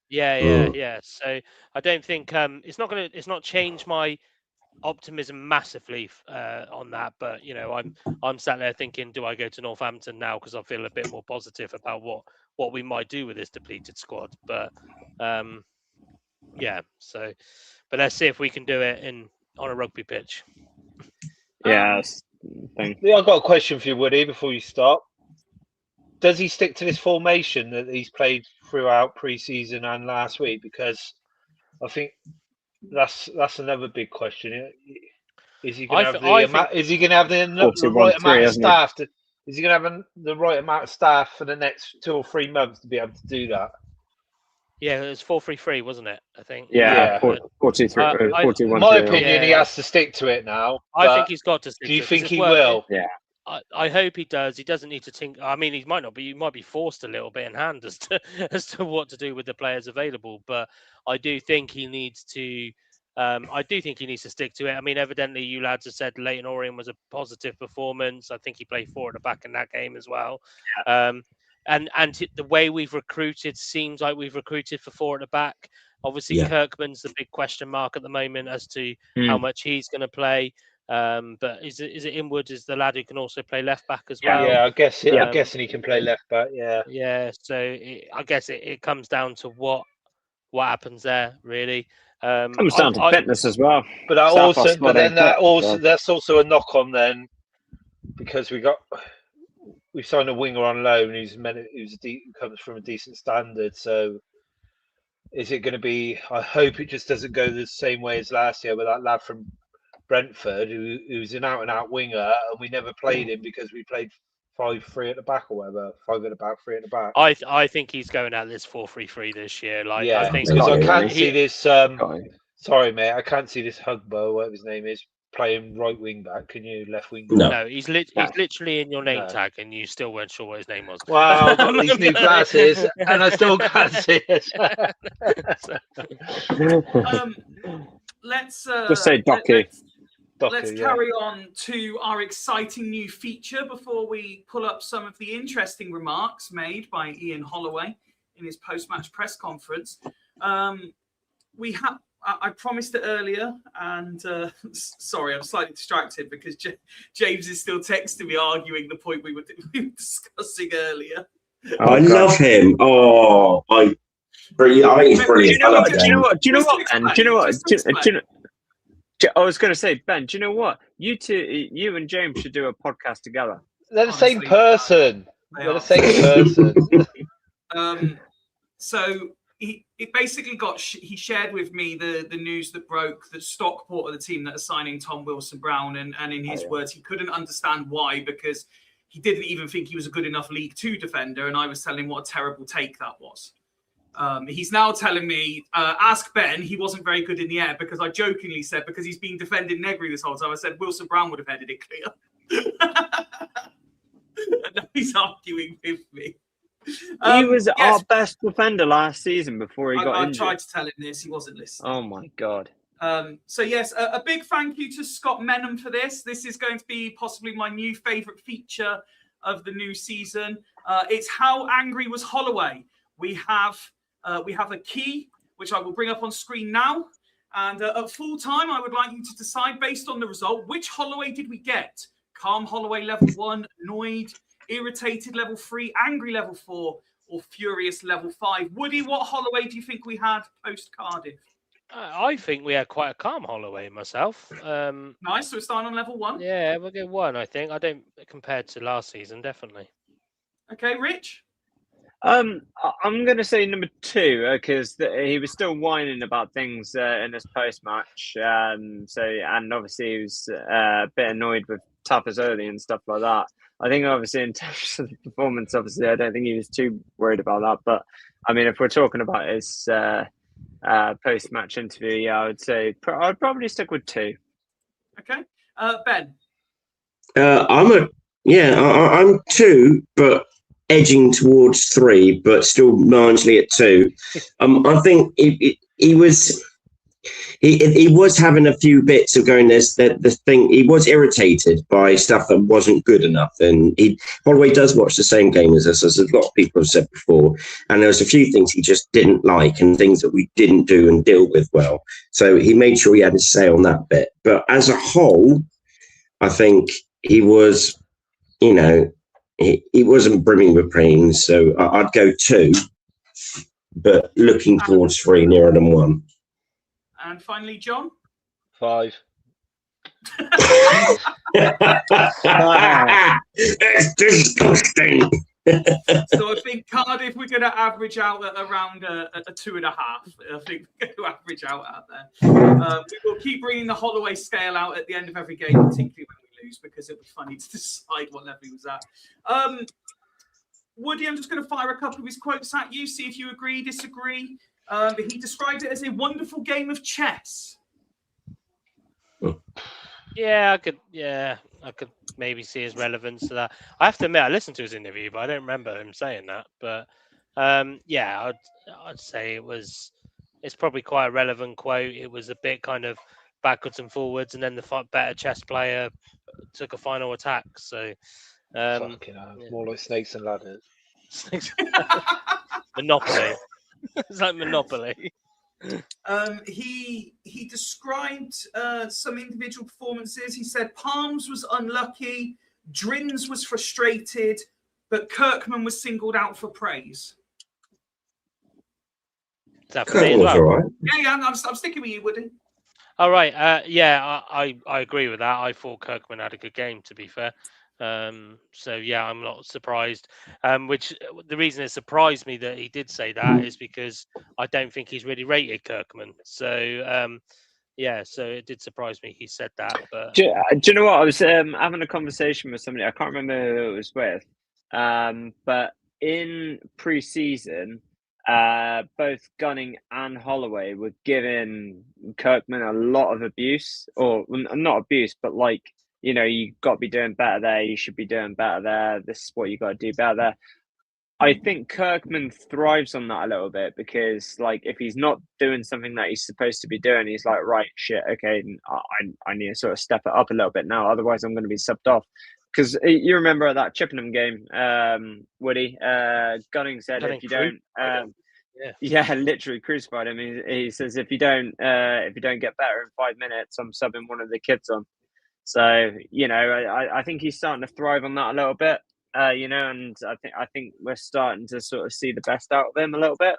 Yeah. So I don't think it's not changed my optimism massively on that, but I'm sat there thinking, do I go to Northampton now because I feel a bit more positive about what we might do with this depleted squad? But so but let's see if we can do it on a rugby pitch. Yeah, I've got a question for you, Woody, before you start. Does he stick to this formation that he's played throughout pre-season and last week? Because I think that's another big question. Is he going to have the right amount of staff? Is he going to have the right amount of staff for the next 2 or 3 months to be able to do that? Yeah, it was 4-3-3, wasn't it? I think. Yeah. 43. 41. In my opinion, he has to stick to it now. I think he's got to stick to it. Do you think he will? Yeah. I hope he does. He doesn't need to think. I mean, he might not be. He might be forced a little bit in hand as to what to do with the players available. But I do think he needs to. I do think he needs to stick to it. I mean, evidently, you lads have said Leyton Orient was a positive performance. I think he played 4 at the back in that game as well. And the way we've recruited seems like we've recruited for 4 at the back. Obviously, Kirkman's the big question mark at the moment as to how much he's going to play. But is it Inwood is the lad who can also play left back as well? Yeah, I guess. I'm guessing he can play left back. Yeah. Yeah. So I guess it comes down to what happens there, really. Comes down to fitness as well. But that's also a knock on then, because we signed a winger on loan who comes from a decent standard. So is it going to be? I hope it just doesn't go the same way as last year with that lad from Brentford who's an out and out winger, and we never played him because we played 5-3 at the back or whatever, 5 at the back, 3 at the back. I think he's going at this 4-3-3 this year. I think because I can't see this. Sorry, mate, I can't see this Hugbo, whatever his name is, playing right wing back. Can you left wing back? No, he's literally in your name tag, and you still weren't sure what his name was. Well, I've got these new glasses, and I still can't see it. Let's just say Docky. Let's carry on to our exciting new feature before we pull up some of the interesting remarks made by Ian Holloway in his post-match press conference. I promised it earlier, and sorry, I'm slightly distracted because James is still texting me arguing the point we were discussing earlier. I love him. Oh, I think he's brilliant. Do you know what? I was going to say, Ben, do you know what? You and James should do a podcast together. They're the same person. They're the same person. So he basically he shared with me the news that broke that Stockport are the team that are signing Tom Wilson-Brown, and in his words, he couldn't understand why, because he didn't even think he was a good enough League Two defender, and I was telling him what a terrible take that was. He's now telling me, ask Ben, he wasn't very good in the air, because I jokingly said, because he's been defending Negri this whole time, I said Wilson-Brown would have headed it clear. And now he's arguing with me. He was our best defender last season before he got injured. I tried to tell him this. He wasn't listening. Oh, my God. So, yes, a big thank you to Scott Menham for this. This is going to be possibly my new favourite feature of the new season. It's How Angry Was Holloway? We have a key, which I will bring up on screen now. And at full time, I would like you to decide, based on the result, which Holloway did we get? Calm Holloway level 1, annoyed, irritated level 3, angry level 4, or furious level 5. Woody, what Holloway do you think we had post Cardiff? I think we had quite a calm Holloway myself. Nice. So we're starting on level 1. Yeah, we'll get 1. I think compared to last season, definitely. Okay, Rich. I'm going to say number 2 because he was still whining about things in his post-match. And obviously he was a bit annoyed with Tapas early and stuff like that. I think obviously in terms of the performance, obviously I don't think he was too worried about that. But I mean, if we're talking about his post-match interview, yeah, I would say I'd probably stick with 2. Okay, Ben. I'm 2, but edging towards 3, but still marginally at 2. I think he was he was having a few bits of going. The thing he was irritated by stuff that wasn't good enough, and Holloway does watch the same game as us, as a lot of people have said before. And there was a few things he just didn't like, and things that we didn't do and deal with well. So he made sure he had his say on that bit. But as a whole, I think he was, he wasn't brimming with praise. So I'd go 2, but looking towards 3, nearer than 1. And finally, John. 5. It's disgusting. So I think Cardiff, we're going to average out at around a 2.5. I think we're going to average out there. We will keep bringing the Holloway scale out at the end of every game, particularly when we lose, because it'll be funny to decide what level he was at. Woody, I'm just going to fire a couple of his quotes at you, see if you agree, disagree. He described it as a wonderful game of chess. Yeah, I could maybe see his relevance to that. I have to admit, I listened to his interview, but I don't remember him saying that. But I'd say it's probably quite a relevant quote. It was a bit kind of backwards and forwards, and then the better chess player took a final attack. So Fucking hell, more like snakes and ladders. Monopoly. It's like Monopoly. He described some individual performances. He said Palms was unlucky, Drins was frustrated, but Kirkman was singled out for praise. Is that for me as well? All right. Yeah, I'm sticking with you, Woody. All right. I agree with that. I thought Kirkman had a good game, to be fair. So yeah, I'm not surprised. Which the reason it surprised me that he did say that is because I don't think he's really rated Kirkman. So so it did surprise me he said that. But Do you know what? I was having a conversation with somebody. I can't remember who it was with. But in pre-season, both Gunning and Holloway were giving Kirkman a lot of abuse, or not abuse, but like, you got to be doing better there. You should be doing better there. This is what you got to do better there. I think Kirkman thrives on that a little bit because, like, if he's not doing something that he's supposed to be doing, he's like, right, shit, okay, I need to sort of step it up a little bit now. Otherwise, I'm going to be subbed off. Because you remember that Chippenham game, Woody, Gunning said, if you don't, literally crucified him. He says, if you don't get better in 5 minutes, I'm subbing one of the kids on. So, I think he's starting to thrive on that a little bit, and I think we're starting to sort of see the best out of him a little bit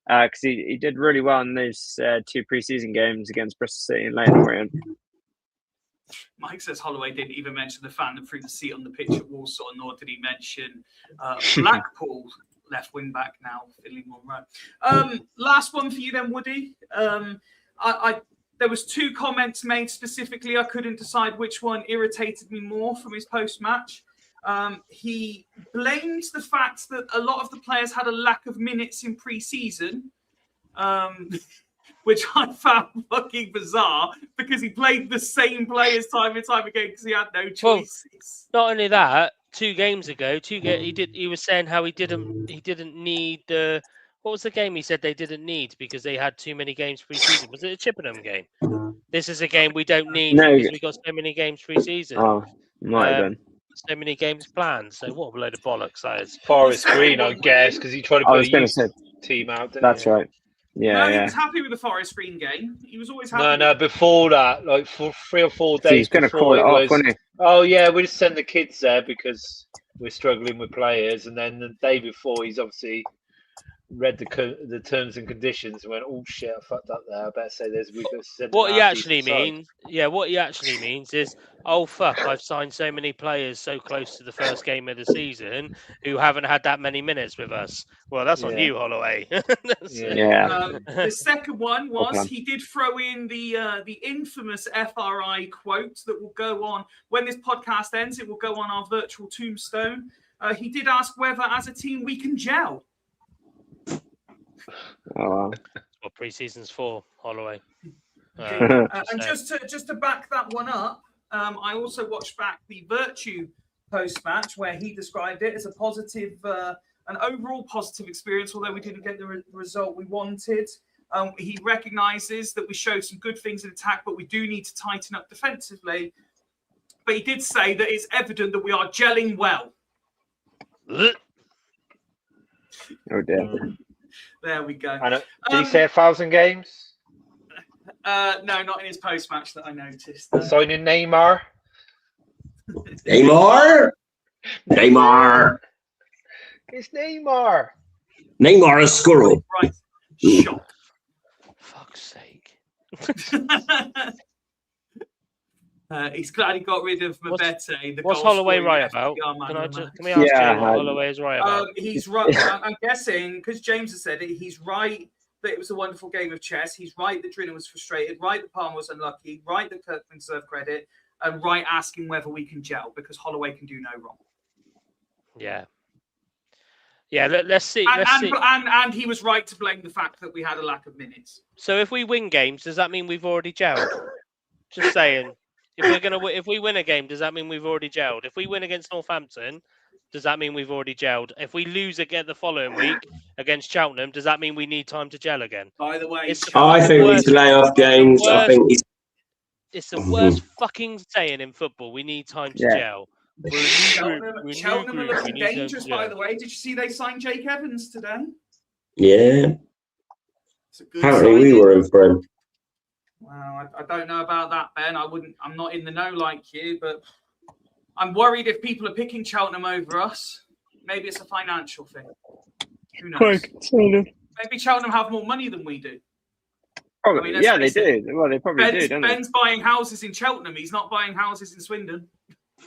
because he did really well in those 2 preseason games against Bristol City and Leyton Orient. Mike says Holloway didn't even mention the fan that threw the seat on the pitch at Walsall, nor did he mention Blackpool left wing back now, Finley Monroe. Last one for you then, Woody. There was 2 comments made specifically. I couldn't decide which one irritated me more from his post-match. He blamed the fact that a lot of the players had a lack of minutes in pre-season, which I found fucking bizarre because he played the same players time and time again because he had no choices. Well, not only that, 2 games ago, he was saying how he didn't need the. What was the game he said they didn't need because they had too many games pre-season? Was it a Chippenham game? This is a game we don't need because we got so many games pre-season. Oh, might have been. So many games planned. So what a load of bollocks that is. Forest Green, I guess, because he tried to put a youth team out. That's right. Yeah, he was happy with the Forest Green game. He was always happy. No, before that, like for 3 or 4 days. He's going to call it off, wasn't he? Oh yeah, we just send the kids there because we're struggling with players, and then the day before, he's obviously read the terms and conditions and went, oh shit, I fucked up there. I better say this. What he actually means is, oh fuck, I've signed so many players so close to the first game of the season who haven't had that many minutes with us. Well, that's on you, Holloway. The second one was he did throw in the infamous FRI quote that will go on when this podcast ends. It will go on our virtual tombstone. He did ask whether, as a team, we can gel. Oh, that's what pre-season's for, Holloway. And just to back that one up, I also watched back the Virtue post-match where he described it as a positive, an overall positive experience, although we didn't get the result we wanted. He recognises that we showed some good things in attack, but we do need to tighten up defensively. But he did say that it's evident that we are gelling well. Oh dear. There we go. And did he say 1,000 games? No, not in his post-match that I noticed. No. Signing Neymar? Neymar. Neymar. It's Neymar. Neymar a squirrel. Right. Shot. Fuck's sake. He's glad he got rid of Mabete. What's Holloway right about? Can we ask you what Holloway is right about? He's right. I'm guessing because James has said it. He's right that it was a wonderful game of chess. He's right that Drinan was frustrated. Right that Palmer was unlucky. Right that Kirkman deserved credit. And right asking whether we can gel because Holloway can do no wrong. Yeah. Yeah, let's see. And he was right to blame the fact that we had a lack of minutes. So if we win games, does that mean we've already gelled? Just saying. If we win a game, does that mean we've already gelled? If we win against Northampton, does that mean we've already gelled? If we lose again the following week against Cheltenham, does that mean we need time to gel again? By the way, I think we need to lay off games. I think it's the worst fucking saying in football. We need time to gel. Cheltenham are looking dangerous, by the way. Did you see they signed Jake Evans today? Yeah. Apparently we were in for him. Well, I don't know about that, Ben. I'm not in the know like you, but I'm worried if people are picking Cheltenham over us. Maybe it's a financial thing. Who knows? Maybe Cheltenham have more money than we do. Probably. Yeah, they do. Well, they probably do, don't they? Ben's buying houses in Cheltenham. He's not buying houses in Swindon.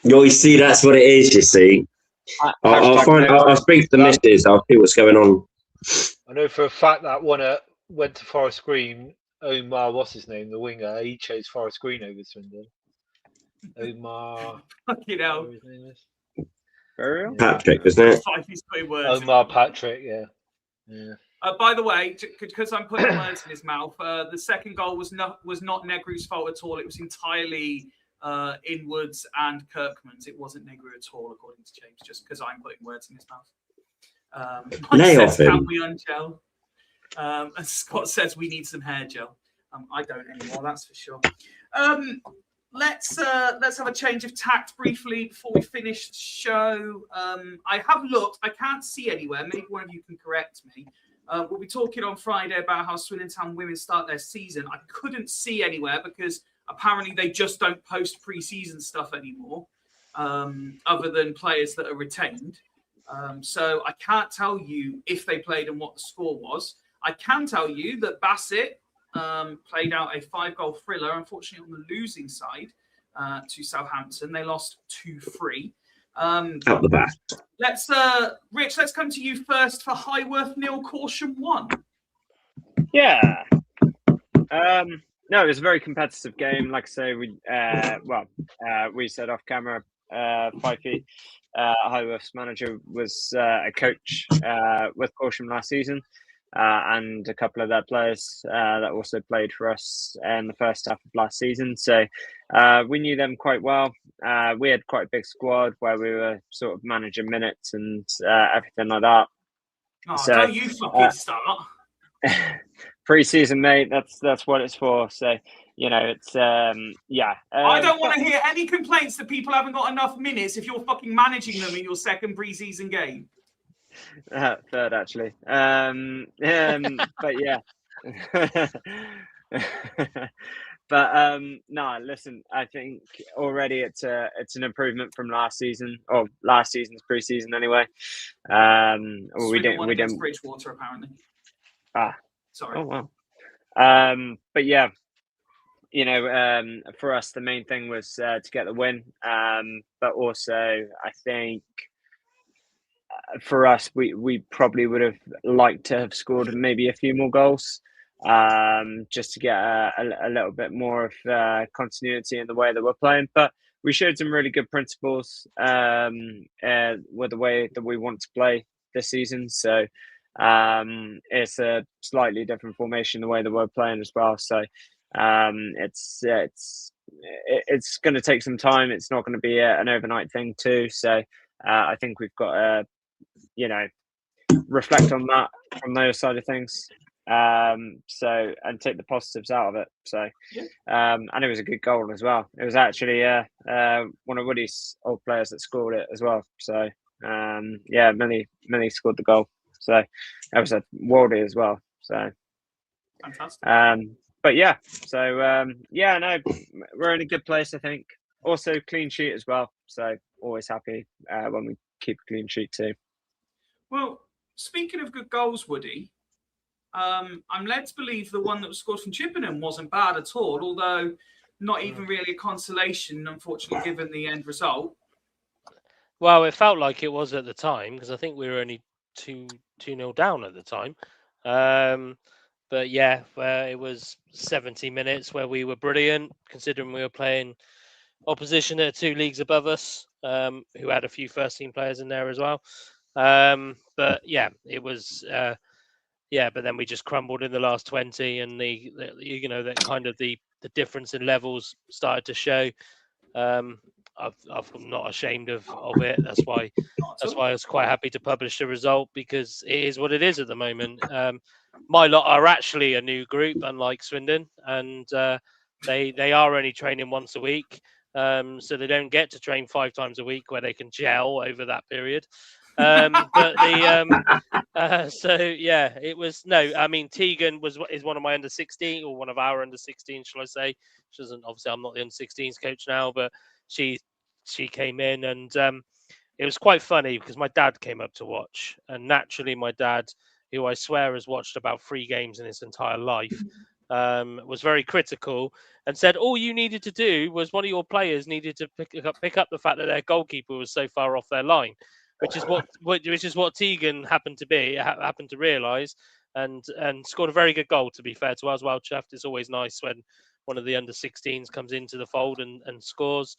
You see, that's what it is, you see. I'll speak to the missus. I'll see what's going on. I know for a fact that one went to Forest Green. Omar, what's his name? The winger. He chose Forest Green over Swindon. Omar. Fucking hell. His name is? Patrick, isn't it? Omar Patrick, yeah. By the way, because I'm putting words in his mouth, the second goal was not Negru's fault at all. It was entirely Inwards and Kirkman's. It wasn't Negru at all, according to James, just because I'm putting words in his mouth. Lay off him. Can we ungel? And Scott says we need some hair gel. I don't anymore, that's for sure. Let's have a change of tact briefly before we finish the show. I have looked. I can't see anywhere. Maybe one of you can correct me. We'll be talking on Friday about how Swindon Town women start their season. I couldn't see anywhere because apparently they just don't post pre-season stuff anymore, other than players that are retained. So I can't tell you if they played and what the score was. I can tell you that Bassett played out a 5-goal thriller, unfortunately on the losing side to Southampton. They lost 2-3. Out the back. Rich, let's come to you first for Highworth 0, Caution 1. Yeah. No, it was a very competitive game. Like I say, we said off camera, 5 feet. Highworth's manager was a coach with Caution last season. And a couple of their players that also played for us in the first half of last season. So we knew them quite well. We had quite a big squad where we were sort of managing minutes and everything like that. Oh, so, don't you fucking start. Pre-season, mate, that's what it's for. So, it's, yeah. I don't want to hear any complaints that people haven't got enough minutes if you're fucking managing them in your second pre-season game. Third, actually. But yeah. But no, listen, I think already it's an improvement from last season, or last season's pre-season anyway. We didn't Bridgewater apparently. Sorry. Oh wow. But yeah, for us the main thing was to get the win. But also I think for us, we probably would have liked to have scored maybe a few more goals, just to get a little bit more of continuity in the way that we're playing. But we showed some really good principles with the way that we want to play this season. So it's a slightly different formation the way that we're playing as well. So it's going to take some time. It's not going to be an overnight thing too. So I think we've got to reflect on that from those side of things. So and take the positives out of it. So Yeah. and it was a good goal as well. It was actually one of Woody's old players that scored it as well. So yeah, Millie scored the goal. So that was a worldie as well. So Fantastic. but yeah, so yeah, no, we're in a good place, I think. Also clean sheet as well. So always happy when we keep a clean sheet too. Well, speaking of good goals, Woody, I'm led to believe the one that was scored from Chippenham wasn't bad at all, although not even really a consolation, unfortunately, given the end result. Well, it felt like it was at the time because I think we were only 2-0 down at the time. But yeah, it was 70 minutes where we were brilliant, considering we were playing opposition that are 2 leagues above us, who had a few first-team players in there as well. But yeah, it was. But then we just crumbled in the last 20, and that kind of the difference in levels started to show. I'm not ashamed of it. That's why I was quite happy to publish the result, because it is what it is at the moment. My lot are actually a new group, unlike Swindon, and they are only training once a week, so they don't get to train 5 times a week where they can gel over that period. So yeah, it was no. I mean, Tegan is one of my under 16, or one of our under 16, shall I say? She doesn't. Obviously, I'm not the under 16s coach now, but she came in, and it was quite funny because my dad came up to watch, and naturally, my dad, who I swear has watched about 3 games in his entire life, was very critical and said all you needed to do was one of your players needed to pick up the fact that their goalkeeper was so far off their line. Which is what Tegan happened to realise, and scored a very good goal. To be fair to us, well chuffed. It's always nice when one of the under 16s comes into the fold and scores.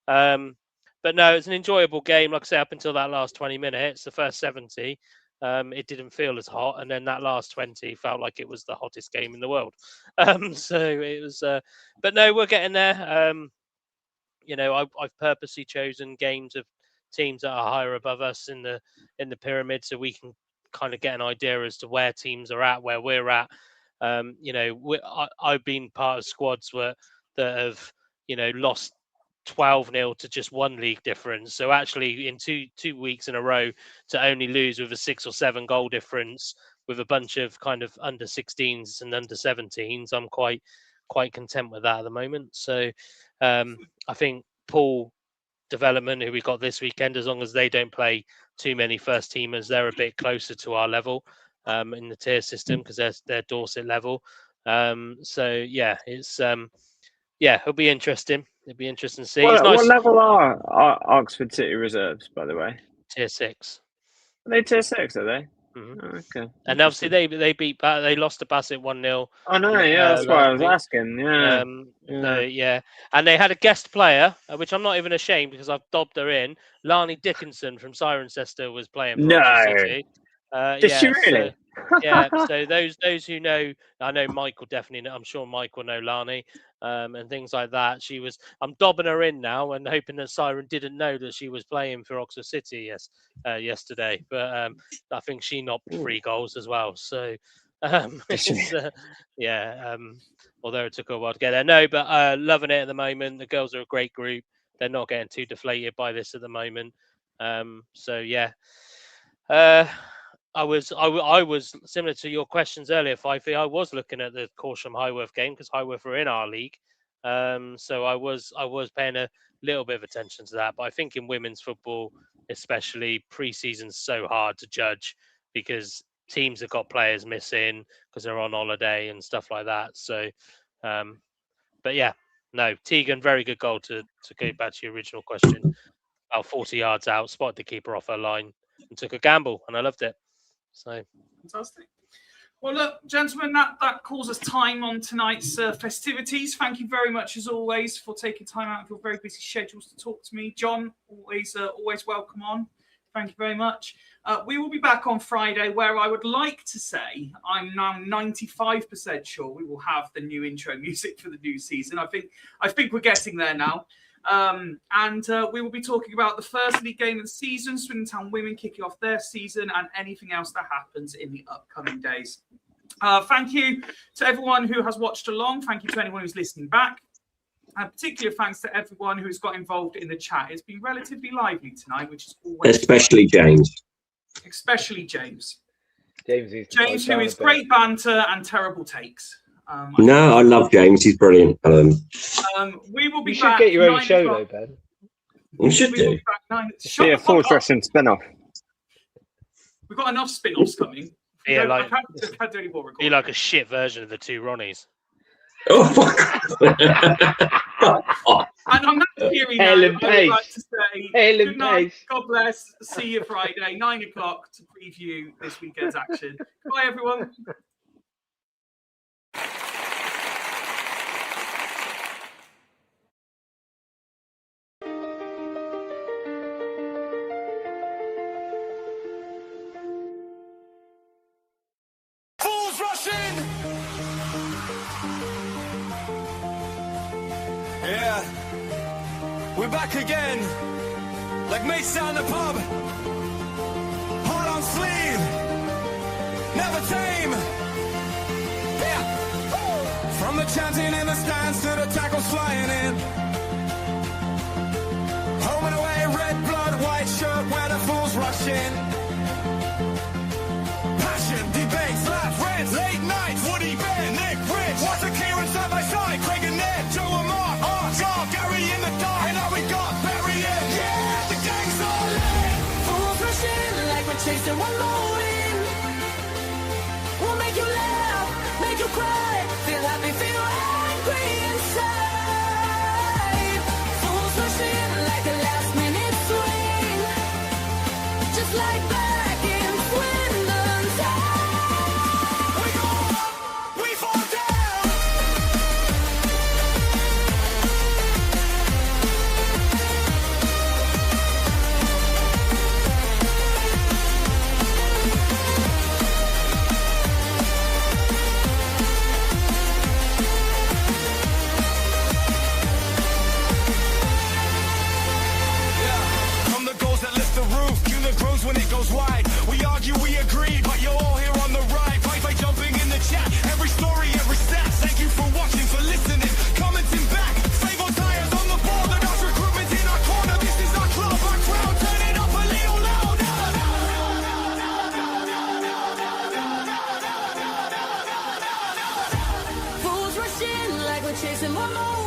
But no, it's an enjoyable game. Like I say, up until that last 20 minutes, the first 70, it didn't feel as hot, and then that last 20 felt like it was the hottest game in the world. So it was, but no, we're getting there. I've purposely chosen games of teams that are higher above us in the pyramid, so we can kind of get an idea as to where teams are at, where we're at. I've been part of squads that have lost 12-0 to just 1 league difference. So actually, in two weeks in a row, to only lose with a 6 or 7 goal difference with a bunch of kind of under 16s and under 17s, I'm quite content with that at the moment. So I think Paul Development, who we got this weekend, as long as they don't play too many first teamers, they're a bit closer to our level in the tier system, because they're Dorset level. So yeah, it's it'll be interesting. It'll be interesting to see. What level are Oxford City reserves, by the way? Tier 6. Are they tier 6? Are they? Mm-hmm. Oh, okay. And obviously they lost to Bassett 1-0. I know, yeah, that's why I was asking. Yeah. And they had a guest player, which I'm not even ashamed because I've dobbed her in. Lani Dickinson from Cirencester was playing for Oxford City. Did she really? So those who know, I know Mike will definitely know. I'm sure Mike will know Lani, and things like that. I'm dobbing her in now and hoping that Siren didn't know that she was playing for Oxford City yesterday. But I think she knocked 3 goals as well. So although it took her a while to get there. No, but loving it at the moment. The girls are a great group. They're not getting too deflated by this at the moment. So yeah. I was similar to your questions earlier, Fifey. I was looking at the Corsham Highworth game because Highworth are in our league. So I was paying a little bit of attention to that. But I think in women's football, especially, pre-season's so hard to judge because teams have got players missing because they're on holiday and stuff like that. So, but yeah, no, Tegan, very good goal to go back to your original question. About 40 yards out, spotted the keeper off her line and took a gamble, and I loved it. So fantastic. Well, look, gentlemen, that calls us time on tonight's festivities. Thank you very much, as always, for taking time out of your very busy schedules to talk to me. John, always welcome on. Thank you very much. We will be back on Friday, where I would like to say I'm now 95% sure we will have the new intro music for the new season. I think we're getting there now. And we will be talking about the first league game of the season, Swindon Town women kicking off their season, and anything else that happens in the upcoming days. Thank you to everyone who has watched along. Thank you to anyone who's listening back. And particular thanks to everyone who's got involved in the chat. It's been relatively lively tonight, which is always Especially James. Especially James. James, Who is great banter and terrible takes. No, I love James. He's brilliant. We will be You back. should get your own 9 show, o'clock. though, Ben. You should We will do. be back 9. Be Shut a the Force fuck up. Wrestling spin-off. We've got enough spin-offs coming. Yeah, I like can't do any more be recording. like a shit version of the two Ronnies. Oh, fuck. And on that theory now, Ellen I would Page. like to say Ellen good night, Page. God bless, see you Friday, 9 o'clock to preview this weekend's action. Bye, everyone. Fools rushing. Yeah, we're back again. Like mates down the pub. Heart on sleeve. Never tame. Yeah. From the chanting in the stands to the tackles flying in. Home and away, red blood, white shirt, where the fools rush in. Passion, debate, slash, rants, late nights, Woody Bear, Nick Rich, Walter Kieran, side by side, Craig and Ned, Joe and Mark, Art, Gar, Gary in the dark, and now we got Barry in. Yeah, the gang's all in. Fools rushing like we're chasing one morning. We'll make you laugh, make you cry, feel happy, feel angry inside. Fools rushing like a last minute swing, just like back in Swindon Town. We go up, we fall down. From the goals that lift the roof, you that grows when it goes wide. We argue, we agree, but you're all here on the right. Fight by jumping in the chat. Every story, every stat. Thank you for watching, for listening, commenting back. Save on tires on the board, and us recruitment in our corner. This is our club, our crowd. Turn it up a little louder. Fools rushing like we're chasing one more